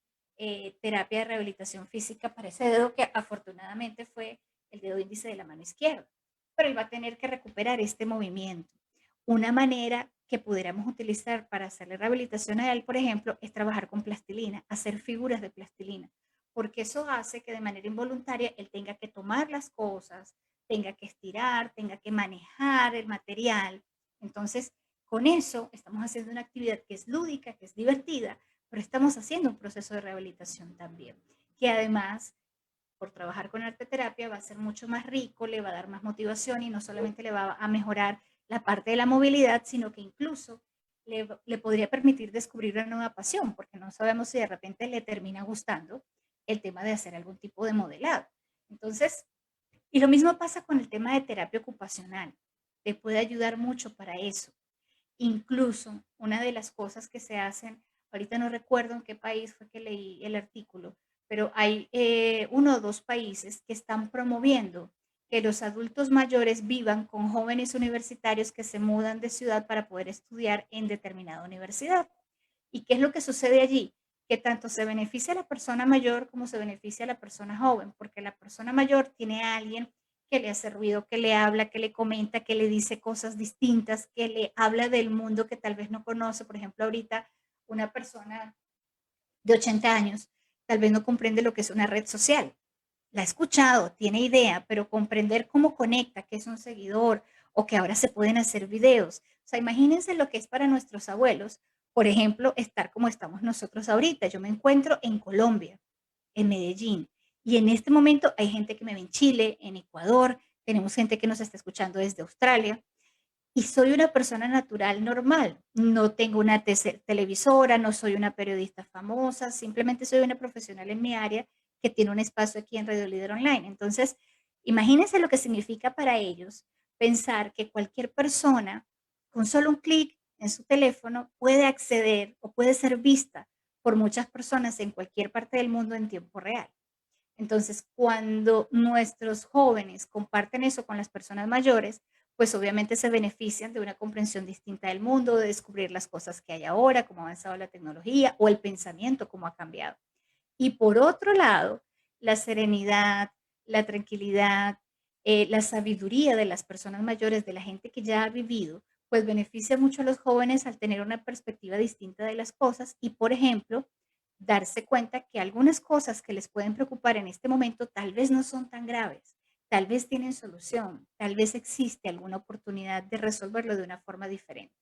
Speaker 1: terapia de rehabilitación física para ese dedo que afortunadamente fue el dedo índice de la mano izquierda. Pero él va a tener que recuperar este movimiento. Una manera que pudiéramos utilizar para hacerle rehabilitación a él, por ejemplo, es trabajar con plastilina, hacer figuras de plastilina, porque eso hace que de manera involuntaria él tenga que tomar las cosas, tenga que estirar, tenga que manejar el material. Entonces, con eso estamos haciendo una actividad que es lúdica, que es divertida, pero estamos haciendo un proceso de rehabilitación también, que además, por trabajar con arte terapia, va a ser mucho más rico, le va a dar más motivación y no solamente le va a mejorar la parte de la movilidad, sino que incluso le podría permitir descubrir una nueva pasión, porque no sabemos si de repente le termina gustando el tema de hacer algún tipo de modelado. Entonces, y lo mismo pasa con el tema de terapia ocupacional. Te puede ayudar mucho para eso. Incluso una de las cosas que se hacen, ahorita no recuerdo en qué país fue que leí el artículo, pero hay uno o dos países que están promoviendo que los adultos mayores vivan con jóvenes universitarios que se mudan de ciudad para poder estudiar en determinada universidad. ¿Y qué es lo que sucede allí? Que tanto se beneficia a la persona mayor como se beneficia a la persona joven, porque la persona mayor tiene a alguien que le hace ruido, que le habla, que le comenta, que le dice cosas distintas, que le habla del mundo que tal vez no conoce. Por ejemplo, ahorita una persona de 80 años tal vez no comprende lo que es una red social. La ha escuchado, tiene idea, pero comprender cómo conecta, que es un seguidor o que ahora se pueden hacer videos. O sea, imagínense lo que es para nuestros abuelos, por ejemplo, estar como estamos nosotros ahorita. Yo me encuentro en Colombia, en Medellín, y en este momento hay gente que me ve en Chile, en Ecuador, tenemos gente que nos está escuchando desde Australia, y soy una persona natural normal. No tengo una televisora, no soy una periodista famosa, simplemente soy una profesional en mi área que tiene un espacio aquí en Radio Líder Online. Entonces, imagínense lo que significa para ellos pensar que cualquier persona con solo un clic en su teléfono puede acceder o puede ser vista por muchas personas en cualquier parte del mundo en tiempo real. Entonces, cuando nuestros jóvenes comparten eso con las personas mayores, pues obviamente se benefician de una comprensión distinta del mundo, de descubrir las cosas que hay ahora, cómo ha avanzado la tecnología o el pensamiento, cómo ha cambiado. Y por otro lado, la serenidad, la tranquilidad, la sabiduría de las personas mayores, de la gente que ya ha vivido, pues beneficia mucho a los jóvenes al tener una perspectiva distinta de las cosas y, por ejemplo, darse cuenta que algunas cosas que les pueden preocupar en este momento tal vez no son tan graves, tal vez tienen solución, tal vez existe alguna oportunidad de resolverlo de una forma diferente.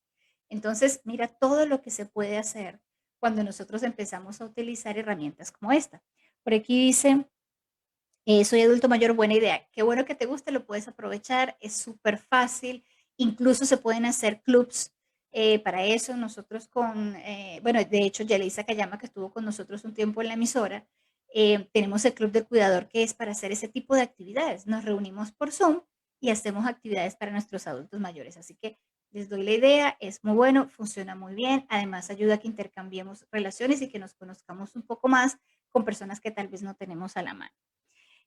Speaker 1: Entonces, mira todo lo que se puede hacer cuando nosotros empezamos a utilizar herramientas como esta. Por aquí dice, soy adulto mayor, buena idea. Qué bueno que te guste, lo puedes aprovechar, es súper fácil. Incluso se pueden hacer clubs para eso. Nosotros bueno, de hecho, Yelisa Kayama, que estuvo con nosotros un tiempo en la emisora, tenemos el club del cuidador que es para hacer ese tipo de actividades. Nos reunimos por Zoom y hacemos actividades para nuestros adultos mayores. Así que les doy la idea, es muy bueno, funciona muy bien. Además, ayuda a que intercambiemos relaciones y que nos conozcamos un poco más con personas que tal vez no tenemos a la mano.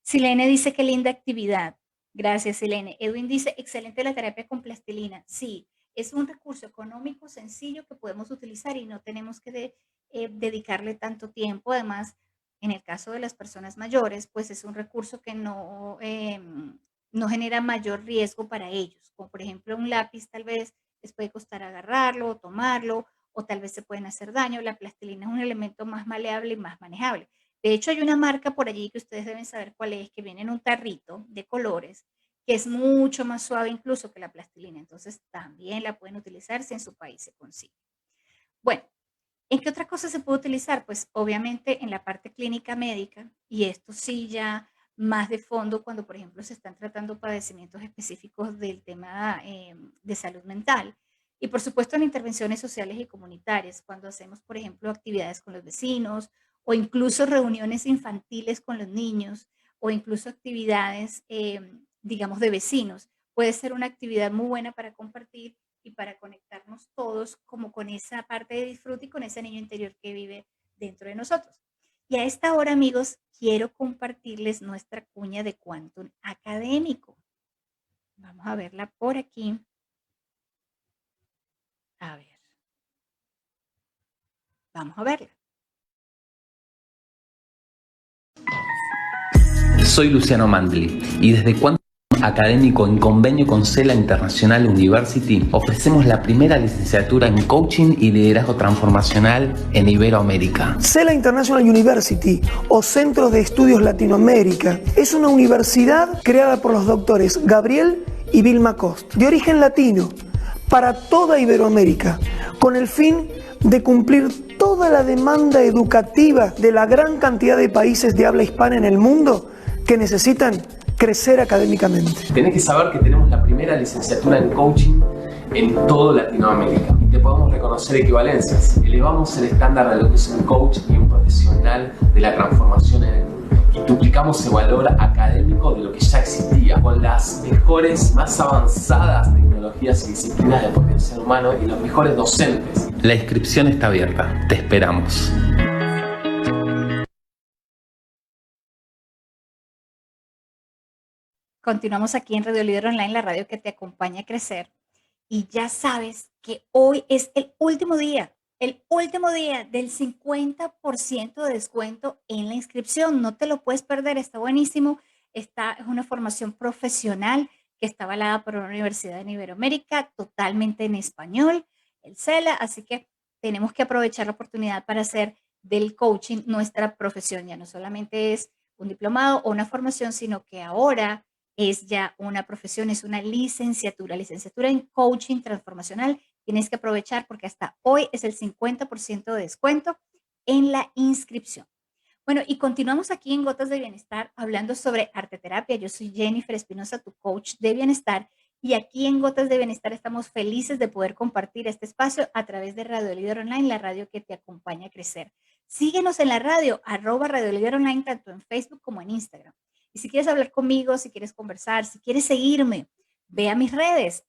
Speaker 1: Silene dice qué linda actividad. Gracias, Silene. Edwin dice, excelente la terapia con plastilina. Sí, Es un recurso económico sencillo que podemos utilizar y no tenemos que dedicarle tanto tiempo. Además, en el caso de las personas mayores, pues es un recurso que no genera mayor riesgo para ellos, como por ejemplo un lápiz tal vez les puede costar agarrarlo o tomarlo, o tal vez se pueden hacer daño. La plastilina es un elemento más maleable y más manejable. De hecho, hay una marca por allí que ustedes deben saber cuál es, que viene en un tarrito de colores, que es mucho más suave incluso que la plastilina. Entonces, también la pueden utilizar si en su país se consigue. Bueno, ¿en qué otra cosa se puede utilizar? Pues obviamente en la parte clínica médica, y esto sí ya más de fondo cuando, por ejemplo, se están tratando padecimientos específicos del tema de salud mental. Y por supuesto en intervenciones sociales y comunitarias, cuando hacemos, por ejemplo, actividades con los vecinos o incluso reuniones infantiles con los niños o incluso actividades, digamos, de vecinos. Puede ser una actividad muy buena para compartir y para conectarnos todos como con esa parte de disfrute y con ese niño interior que vive dentro de nosotros. Y a esta hora, amigos, quiero compartirles nuestra cuña de Quantum Académico. Vamos a verla por aquí. A ver, vamos a verla.
Speaker 2: Soy Luciano Mandli y desde Quantum Académico en convenio con CELA International University ofrecemos la primera licenciatura en Coaching y Liderazgo Transformacional en Iberoamérica.
Speaker 3: CELA International University o Centro de Estudios Latinoamérica es una universidad creada por los doctores Gabriel y Vilma Cost, de origen latino, para toda Iberoamérica, con el fin de cumplir toda la demanda educativa de la gran cantidad de países de habla hispana en el mundo que necesitan crecer académicamente.
Speaker 2: Tenés que saber que tenemos la primera licenciatura en coaching en toda Latinoamérica y te podemos reconocer equivalencias. Elevamos el estándar de lo que es un coach y un profesional de la transformación en el mundo. Y duplicamos el valor académico de lo que ya existía, con las mejores, más avanzadas tecnologías y disciplinas del potencial humano y los mejores docentes. La inscripción está abierta. Te esperamos.
Speaker 1: Continuamos aquí en Radio Líder Online, la radio que te acompaña a crecer. Y ya sabes que hoy es el último día del 50% de descuento en la inscripción. No te lo puedes perder, está buenísimo. Esta es una formación profesional que está avalada por una universidad en Iberoamérica, totalmente en español, el CELA. Así que tenemos que aprovechar la oportunidad para hacer del coaching nuestra profesión. Ya no solamente es un diplomado o una formación, sino que ahora es ya una profesión, es una licenciatura en coaching transformacional. Tienes que aprovechar porque hasta hoy es el 50% de descuento en la inscripción. Bueno, y continuamos aquí en Gotas de Bienestar hablando sobre arte terapia. Yo soy Jennifer Espinosa, tu coach de bienestar, y aquí en Gotas de Bienestar estamos felices de poder compartir este espacio a través de Radio Líder Online, la radio que te acompaña a crecer. Síguenos en la radio, @Radio Líder Online, tanto en Facebook como en Instagram. Y si quieres hablar conmigo, si quieres conversar, si quieres seguirme, ve a mis redes,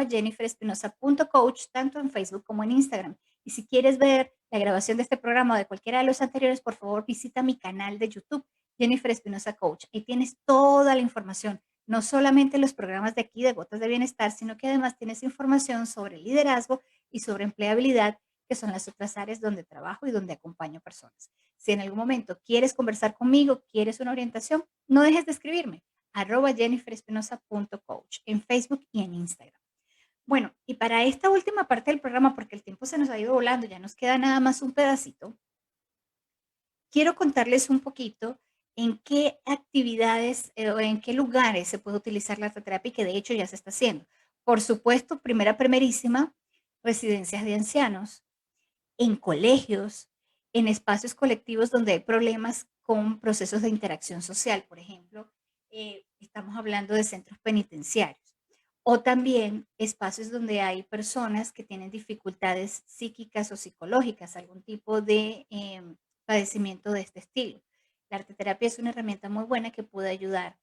Speaker 1: @jenniferespinosa.coach, tanto en Facebook como en Instagram. Y si quieres ver la grabación de este programa o de cualquiera de los anteriores, por favor visita mi canal de YouTube, Jennifer Espinosa Coach. Ahí tienes toda la información, no solamente los programas de aquí de Gotas de Bienestar, sino que además tienes información sobre liderazgo y sobre empleabilidad, que son las otras áreas donde trabajo y donde acompaño personas. Si en algún momento quieres conversar conmigo, quieres una orientación, no dejes de escribirme, @jenniferespinosa.coach en Facebook y en Instagram. Bueno, y para esta última parte del programa, porque el tiempo se nos ha ido volando, ya nos queda nada más un pedacito, quiero contarles un poquito en qué actividades o en qué lugares se puede utilizar la arteterapia y que de hecho ya se está haciendo. Por supuesto, primerísima, residencias de ancianos, en colegios, en espacios colectivos donde hay problemas con procesos de interacción social, por ejemplo, estamos hablando de centros penitenciarios, o también espacios donde hay personas que tienen dificultades psíquicas o psicológicas, algún tipo de padecimiento de este estilo. La arteterapia es una herramienta muy buena que puede ayudar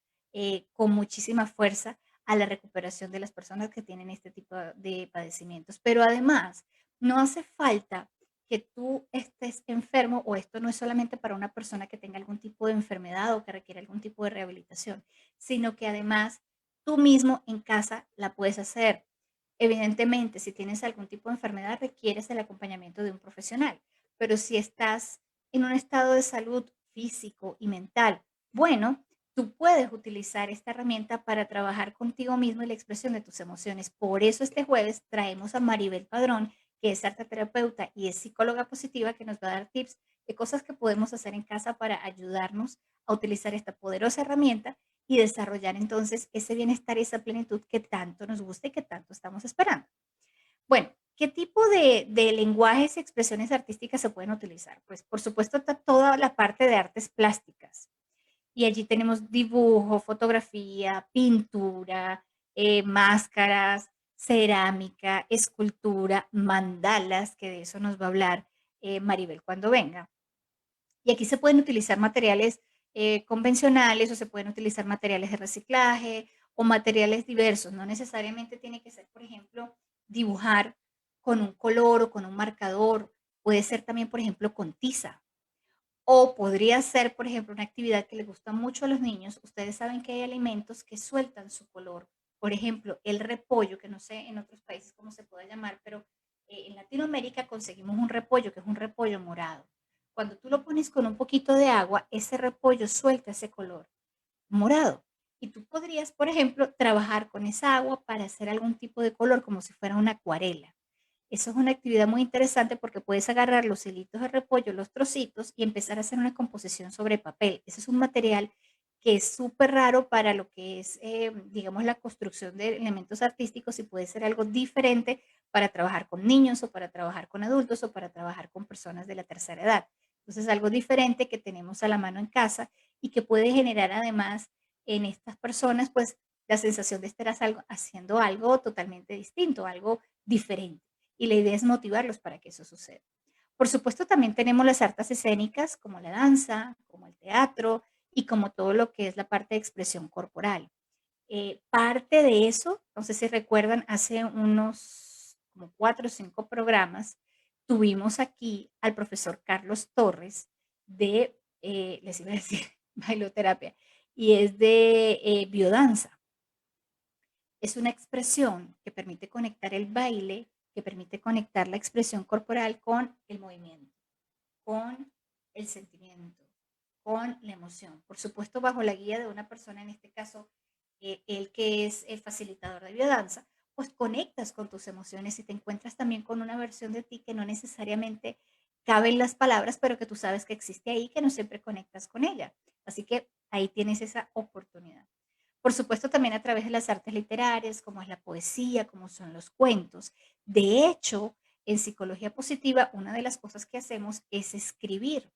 Speaker 1: con muchísima fuerza a la recuperación de las personas que tienen este tipo de padecimientos. Pero además, no hace falta que tú estés enfermo, o esto no es solamente para una persona que tenga algún tipo de enfermedad o que requiere algún tipo de rehabilitación, sino que además tú mismo en casa la puedes hacer. Evidentemente, si tienes algún tipo de enfermedad, requieres el acompañamiento de un profesional, pero si estás en un estado de salud físico y mental, bueno, tú puedes utilizar esta herramienta para trabajar contigo mismo y la expresión de tus emociones. Por eso este jueves traemos a Maribel Padrón, que es arteterapeuta y es psicóloga positiva, que nos va a dar tips de cosas que podemos hacer en casa para ayudarnos a utilizar esta poderosa herramienta y desarrollar entonces ese bienestar y esa plenitud que tanto nos gusta y que tanto estamos esperando. Bueno, ¿qué tipo de lenguajes y expresiones artísticas se pueden utilizar? Pues por supuesto está toda la parte de artes plásticas y allí tenemos dibujo, fotografía, pintura, máscaras, cerámica, escultura, mandalas, que de eso nos va a hablar Maribel cuando venga. Y aquí se pueden utilizar materiales convencionales o se pueden utilizar materiales de reciclaje o materiales diversos. No necesariamente tiene que ser, por ejemplo, dibujar con un color o con un marcador. Puede ser también, por ejemplo, con tiza. O podría ser, por ejemplo, una actividad que les gusta mucho a los niños. Ustedes saben que hay alimentos que sueltan su color. Por ejemplo, el repollo, que no sé en otros países cómo se puede llamar, pero en Latinoamérica conseguimos un repollo que es un repollo morado. Cuando tú lo pones con un poquito de agua, ese repollo suelta ese color morado. Y tú podrías, por ejemplo, trabajar con esa agua para hacer algún tipo de color, como si fuera una acuarela. Eso es una actividad muy interesante porque puedes agarrar los hilitos de repollo, los trocitos y empezar a hacer una composición sobre papel. Ese es un material que es súper raro para lo que es, digamos, la construcción de elementos artísticos y puede ser algo diferente para trabajar con niños o para trabajar con adultos o para trabajar con personas de la tercera edad. Entonces, algo diferente que tenemos a la mano en casa y que puede generar además en estas personas, pues, la sensación de estar haciendo algo totalmente distinto, algo diferente. Y la idea es motivarlos para que eso suceda. Por supuesto, también tenemos las artes escénicas como la danza, como el teatro y como todo lo que es la parte de expresión corporal. Parte de eso, no sé si recuerdan, hace unos como 4 o 5 programas, tuvimos aquí al profesor Carlos Torres de, les iba a decir, bailoterapia, y es de biodanza. Es una expresión que permite conectar el baile, que permite conectar la expresión corporal con el movimiento, con el sentimiento, con la emoción. Por supuesto, bajo la guía de una persona, en este caso, el que es el facilitador de biodanza, pues conectas con tus emociones y te encuentras también con una versión de ti que no necesariamente cabe en las palabras, pero que tú sabes que existe ahí, que no siempre conectas con ella. Así que ahí tienes esa oportunidad. Por supuesto, también a través de las artes literarias, como es la poesía, como son los cuentos. De hecho, en psicología positiva, una de las cosas que hacemos es escribir.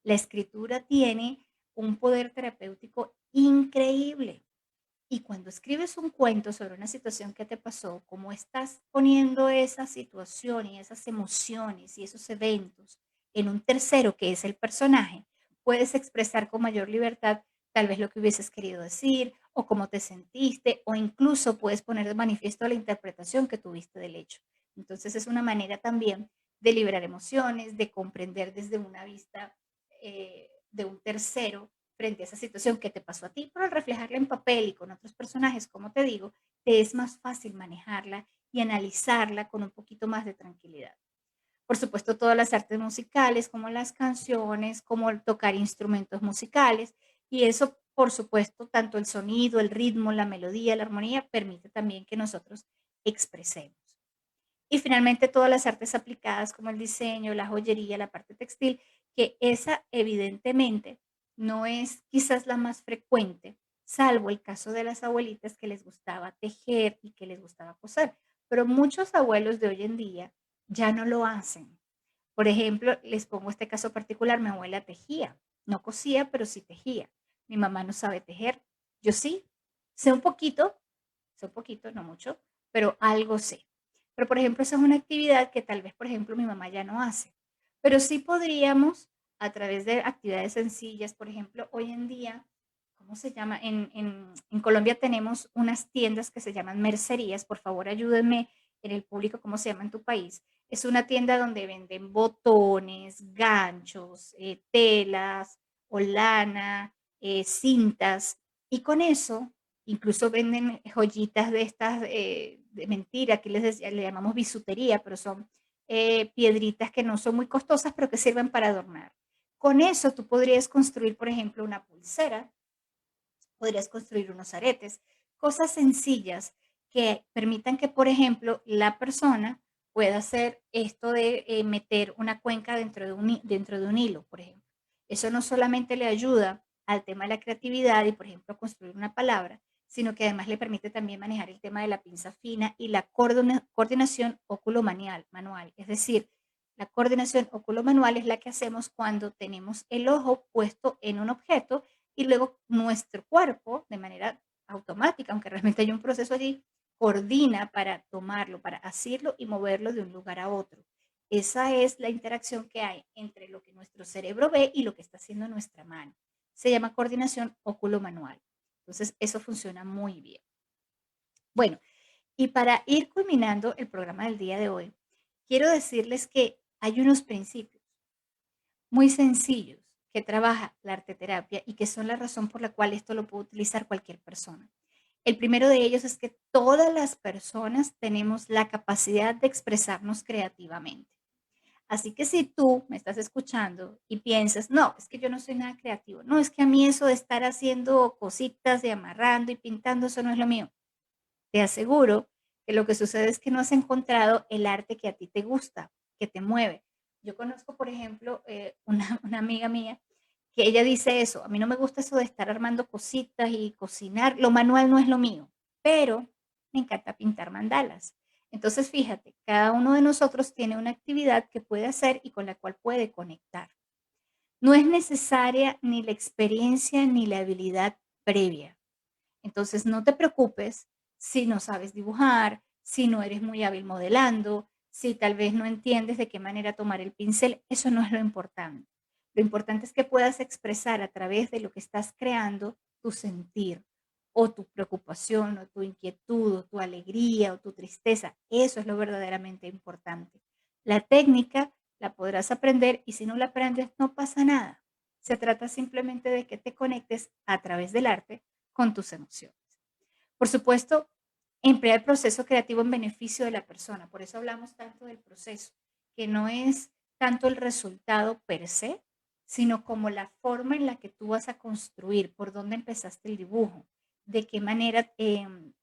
Speaker 1: La escritura tiene un poder terapéutico increíble. Y cuando escribes un cuento sobre una situación que te pasó, como estás poniendo esa situación y esas emociones y esos eventos en un tercero que es el personaje, puedes expresar con mayor libertad tal vez lo que hubieses querido decir o cómo te sentiste o incluso puedes poner de manifiesto la interpretación que tuviste del hecho. Entonces es una manera también de liberar emociones, de comprender desde una vista de un tercero frente a esa situación que te pasó a ti, pero al reflejarla en papel y con otros personajes, como te digo, te es más fácil manejarla y analizarla con un poquito más de tranquilidad. Por supuesto, todas las artes musicales, como las canciones, como el tocar instrumentos musicales, y eso, por supuesto, tanto el sonido, el ritmo, la melodía, la armonía, permite también que nosotros expresemos. Y finalmente todas las artes aplicadas como el diseño, la joyería, la parte textil, que esa evidentemente no es quizás la más frecuente, salvo el caso de las abuelitas que les gustaba tejer y que les gustaba coser. Pero muchos abuelos de hoy en día ya no lo hacen. Por ejemplo, les pongo este caso particular, mi abuela tejía, no cosía, pero sí tejía. Mi mamá no sabe tejer, yo sí, sé un poquito, no mucho, pero algo sé. Pero, por ejemplo, esa es una actividad que tal vez, por ejemplo, mi mamá ya no hace. Pero sí podríamos, a través de actividades sencillas, por ejemplo, hoy en día, ¿cómo se llama? En Colombia tenemos unas tiendas que se llaman mercerías. Por favor, ayúdenme en el público, ¿cómo se llama en tu país? Es una tienda donde venden botones, ganchos, telas o lana, cintas. Y con eso, incluso venden joyitas de estas de mentira, aquí le llamamos bisutería, pero son piedritas que no son muy costosas, pero que sirven para adornar. Con eso tú podrías construir, por ejemplo, una pulsera, podrías construir unos aretes, cosas sencillas que permitan que, por ejemplo, la persona pueda hacer esto de meter una cuenca dentro de un hilo, por ejemplo. Eso no solamente le ayuda al tema de la creatividad y, por ejemplo, a construir una palabra, sino que además le permite también manejar el tema de la pinza fina y la coordinación óculo-manual. Es decir, la coordinación óculo-manual es la que hacemos cuando tenemos el ojo puesto en un objeto y luego nuestro cuerpo, de manera automática, aunque realmente hay un proceso allí, coordina para tomarlo, para asirlo y moverlo de un lugar a otro. Esa es la interacción que hay entre lo que nuestro cerebro ve y lo que está haciendo nuestra mano. Se llama coordinación óculo-manual. Entonces, eso funciona muy bien. Bueno, y para ir culminando el programa del día de hoy, quiero decirles que hay unos principios muy sencillos que trabaja la arteterapia y que son la razón por la cual esto lo puede utilizar cualquier persona. El primero de ellos es que todas las personas tenemos la capacidad de expresarnos creativamente. Así que si tú me estás escuchando y piensas, no, es que yo no soy nada creativo, no, es que a mí eso de estar haciendo cositas, de amarrando y pintando, eso no es lo mío. Te aseguro que lo que sucede es que no has encontrado el arte que a ti te gusta, que te mueve. Yo conozco, por ejemplo, una amiga mía que ella dice eso, a mí no me gusta eso de estar armando cositas y cocinar, lo manual no es lo mío, pero me encanta pintar mandalas. Entonces, fíjate, cada uno de nosotros tiene una actividad que puede hacer y con la cual puede conectar. No es necesaria ni la experiencia ni la habilidad previa. Entonces, no te preocupes si no sabes dibujar, si no eres muy hábil modelando, si tal vez no entiendes de qué manera tomar el pincel, eso no es lo importante. Lo importante es que puedas expresar a través de lo que estás creando tu sentir o tu preocupación o tu inquietud o tu alegría o tu tristeza. Eso es lo verdaderamente importante. La técnica la podrás aprender y si no la aprendes no pasa nada. Se trata simplemente de que te conectes a través del arte con tus emociones. Por supuesto, emplear el proceso creativo en beneficio de la persona. Por eso hablamos tanto del proceso, que no es tanto el resultado per se, sino como la forma en la que tú vas a construir, por dónde empezaste el dibujo, de qué manera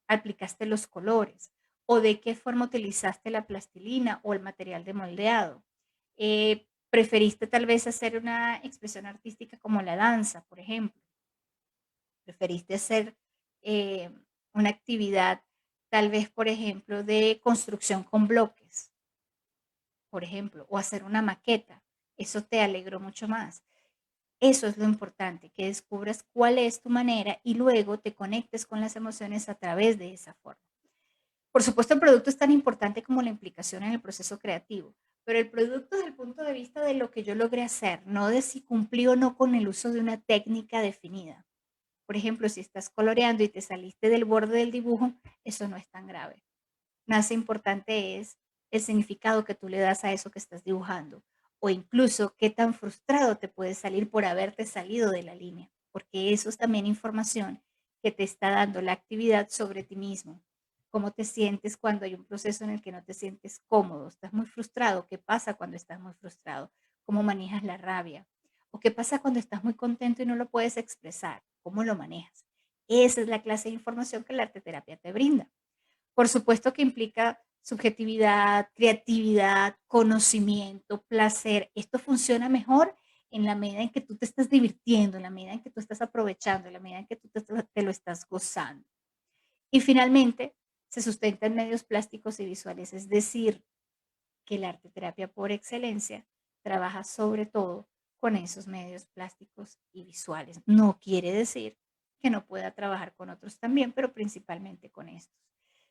Speaker 1: aplicaste los colores o de qué forma utilizaste la plastilina o el material de moldeado. Preferiste tal vez hacer una expresión artística como la danza, por ejemplo. Preferiste hacer eh, una actividad, tal vez, por ejemplo, de construcción con bloques, por ejemplo, o hacer una maqueta. Eso te alegró mucho más. Eso es lo importante, que descubras cuál es tu manera y luego te conectes con las emociones a través de esa forma. Por supuesto, el producto es tan importante como la implicación en el proceso creativo, pero el producto desde el punto de vista de lo que yo logré hacer, no de si cumplí o no con el uso de una técnica definida. Por ejemplo, si estás coloreando y te saliste del borde del dibujo, eso no es tan grave. Más importante es el significado que tú le das a eso que estás dibujando o incluso qué tan frustrado te puedes salir por haberte salido de la línea, porque eso es también información que te está dando la actividad sobre ti mismo. Cómo te sientes cuando hay un proceso en el que no te sientes cómodo, estás muy frustrado, ¿qué pasa cuando estás muy frustrado? ¿Cómo manejas la rabia? ¿O qué pasa cuando estás muy contento y no lo puedes expresar? ¿Cómo lo manejas? Esa es la clase de información que la arteterapia te brinda. Por supuesto que implica subjetividad, creatividad, conocimiento, placer. Esto funciona mejor en la medida en que tú te estás divirtiendo, en la medida en que tú estás aprovechando, en la medida en que tú te lo estás gozando. Y finalmente, se sustenta en medios plásticos y visuales, es decir, que la arteterapia por excelencia trabaja sobre todo con esos medios plásticos y visuales. No quiere decir que no pueda trabajar con otros también, pero principalmente con estos.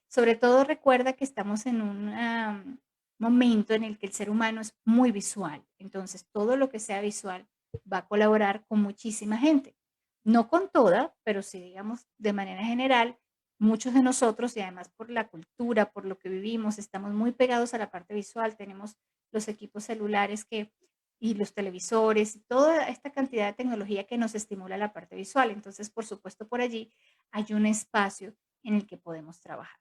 Speaker 1: Sobre todo recuerda que estamos en un momento en el que el ser humano es muy visual, entonces todo lo que sea visual va a colaborar con muchísima gente. No con toda, pero sí digamos de manera general, muchos de nosotros y además por la cultura, por lo que vivimos, estamos muy pegados a la parte visual, tenemos los equipos celulares y los televisores y toda esta cantidad de tecnología que nos estimula la parte visual. Entonces, por supuesto, por allí hay un espacio en el que podemos trabajar.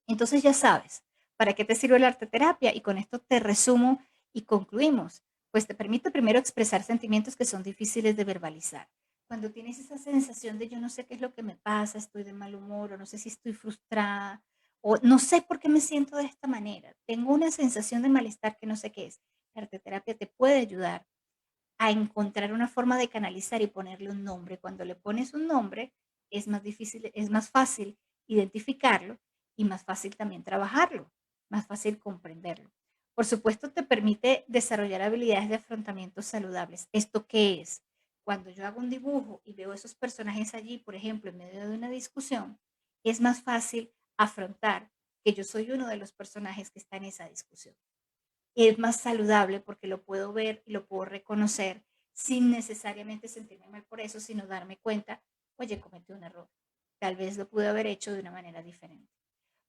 Speaker 1: Entonces ya sabes, ¿para qué te sirve la arte terapia? Y con esto te resumo y concluimos. Pues te permite primero expresar sentimientos que son difíciles de verbalizar. Cuando tienes esa sensación de yo no sé qué es lo que me pasa, estoy de mal humor, o no sé si estoy frustrada, o no sé por qué me siento de esta manera, tengo una sensación de malestar que no sé qué es. La arte terapia te puede ayudar a encontrar una forma de canalizar y ponerle un nombre. Cuando le pones un nombre, es más difícil, es más fácil identificarlo y más fácil también trabajarlo, más fácil comprenderlo. Por supuesto, te permite desarrollar habilidades de afrontamiento saludables. ¿Esto qué es? Cuando yo hago un dibujo y veo esos personajes allí, por ejemplo, en medio de una discusión, es más fácil afrontar que yo soy uno de los personajes que está en esa discusión. Es más saludable porque lo puedo ver y lo puedo reconocer sin necesariamente sentirme mal por eso, sino darme cuenta, oye, cometí un error. Tal vez lo pude haber hecho de una manera diferente.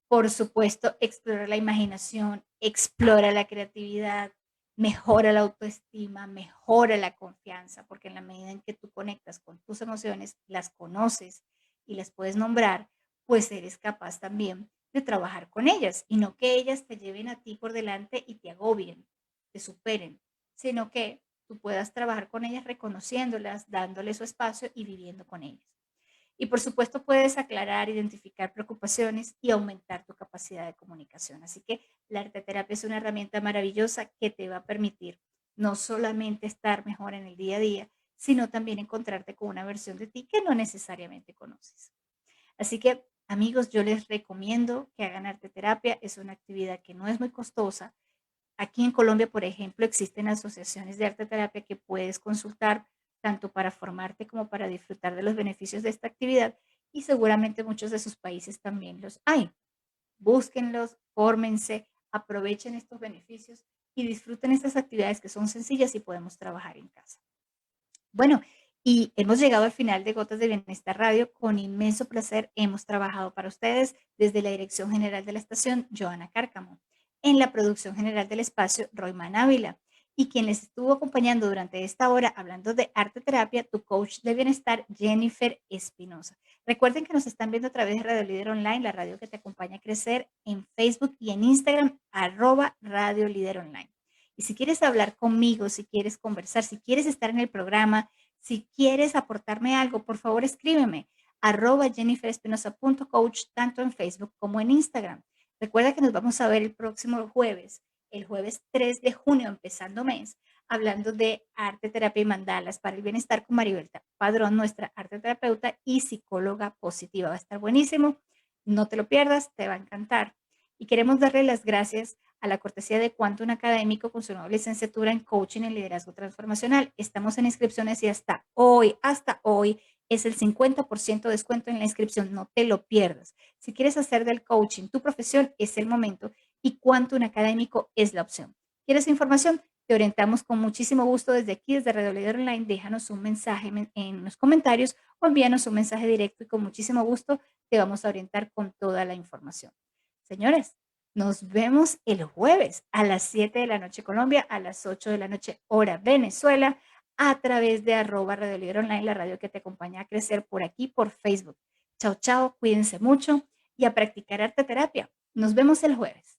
Speaker 1: Por supuesto, explora la imaginación, explora la creatividad, mejora la autoestima, mejora la confianza, porque en la medida en que tú conectas con tus emociones, las conoces y las puedes nombrar, pues eres capaz también de trabajar con ellas y no que ellas te lleven a ti por delante y te agobien, te superen, sino que tú puedas trabajar con ellas reconociéndolas, dándoles su espacio y viviendo con ellas. Y por supuesto puedes aclarar, identificar preocupaciones y aumentar tu capacidad de comunicación. Así que la arteterapia es una herramienta maravillosa que te va a permitir no solamente estar mejor en el día a día, sino también encontrarte con una versión de ti que no necesariamente conoces. Así que, amigos, yo les recomiendo que hagan arteterapia. Es una actividad que no es muy costosa. Aquí en Colombia, por ejemplo, existen asociaciones de arte terapia que puedes consultar tanto para formarte como para disfrutar de los beneficios de esta actividad y seguramente muchos de sus países también los hay. Búsquenlos, fórmense, aprovechen estos beneficios y disfruten estas actividades que son sencillas y podemos trabajar en casa. Bueno, y hemos llegado al final de Gotas de Bienestar Radio. Con inmenso placer hemos trabajado para ustedes desde la Dirección General de la Estación, Joana Cárcamo. En la producción general del espacio, Royman Ávila. Y quien les estuvo acompañando durante esta hora hablando de arte terapia, tu coach de bienestar, Jennifer Espinosa. Recuerden que nos están viendo a través de Radio Líder Online, la radio que te acompaña a crecer, en Facebook y en Instagram, @Radio Líder Online. Y si quieres hablar conmigo, si quieres conversar, si quieres estar en el programa, si quieres aportarme algo, por favor escríbeme @jenniferespinosa.coach tanto en Facebook como en Instagram. Recuerda que nos vamos a ver el jueves 3 de junio, empezando mes, hablando de arte, terapia y mandalas para el bienestar con Maribel Padrón, nuestra arte terapeuta y psicóloga positiva. Va a estar buenísimo, no te lo pierdas, te va a encantar. Y queremos darle las gracias a la cortesía de Quantum Académico con su nueva licenciatura en Coaching y Liderazgo Transformacional. Estamos en inscripciones y hasta hoy, es el 50% de descuento en la inscripción. No te lo pierdas. Si quieres hacer del coaching tu profesión, es el momento y Quantum Académico es la opción. ¿Quieres información? Te orientamos con muchísimo gusto desde aquí, desde Radio Líder Online. Déjanos un mensaje en los comentarios o envíanos un mensaje directo y con muchísimo gusto te vamos a orientar con toda la información. Señores, nos vemos el jueves a las 7 de la noche Colombia, a las 8 de la noche hora Venezuela, a través de @Radio Líder Online, la radio que te acompaña a crecer por aquí, por Facebook. Chao, chao, cuídense mucho y a practicar arte terapia. Nos vemos el jueves.